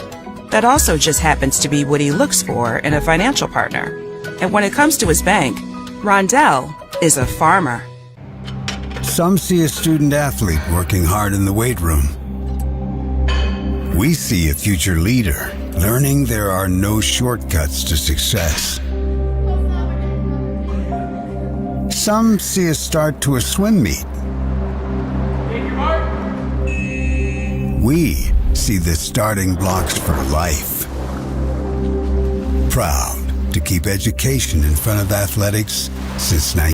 That also just happens to be what he looks for in a financial partner. And when it comes to his bank, Rondell is a farmer. Some see a student athlete working hard in the weight room. We see a future leader learning there are no shortcuts to success. Some see a start to a swim meet. We see the starting blocks for life. Proud to keep education in front of athletics since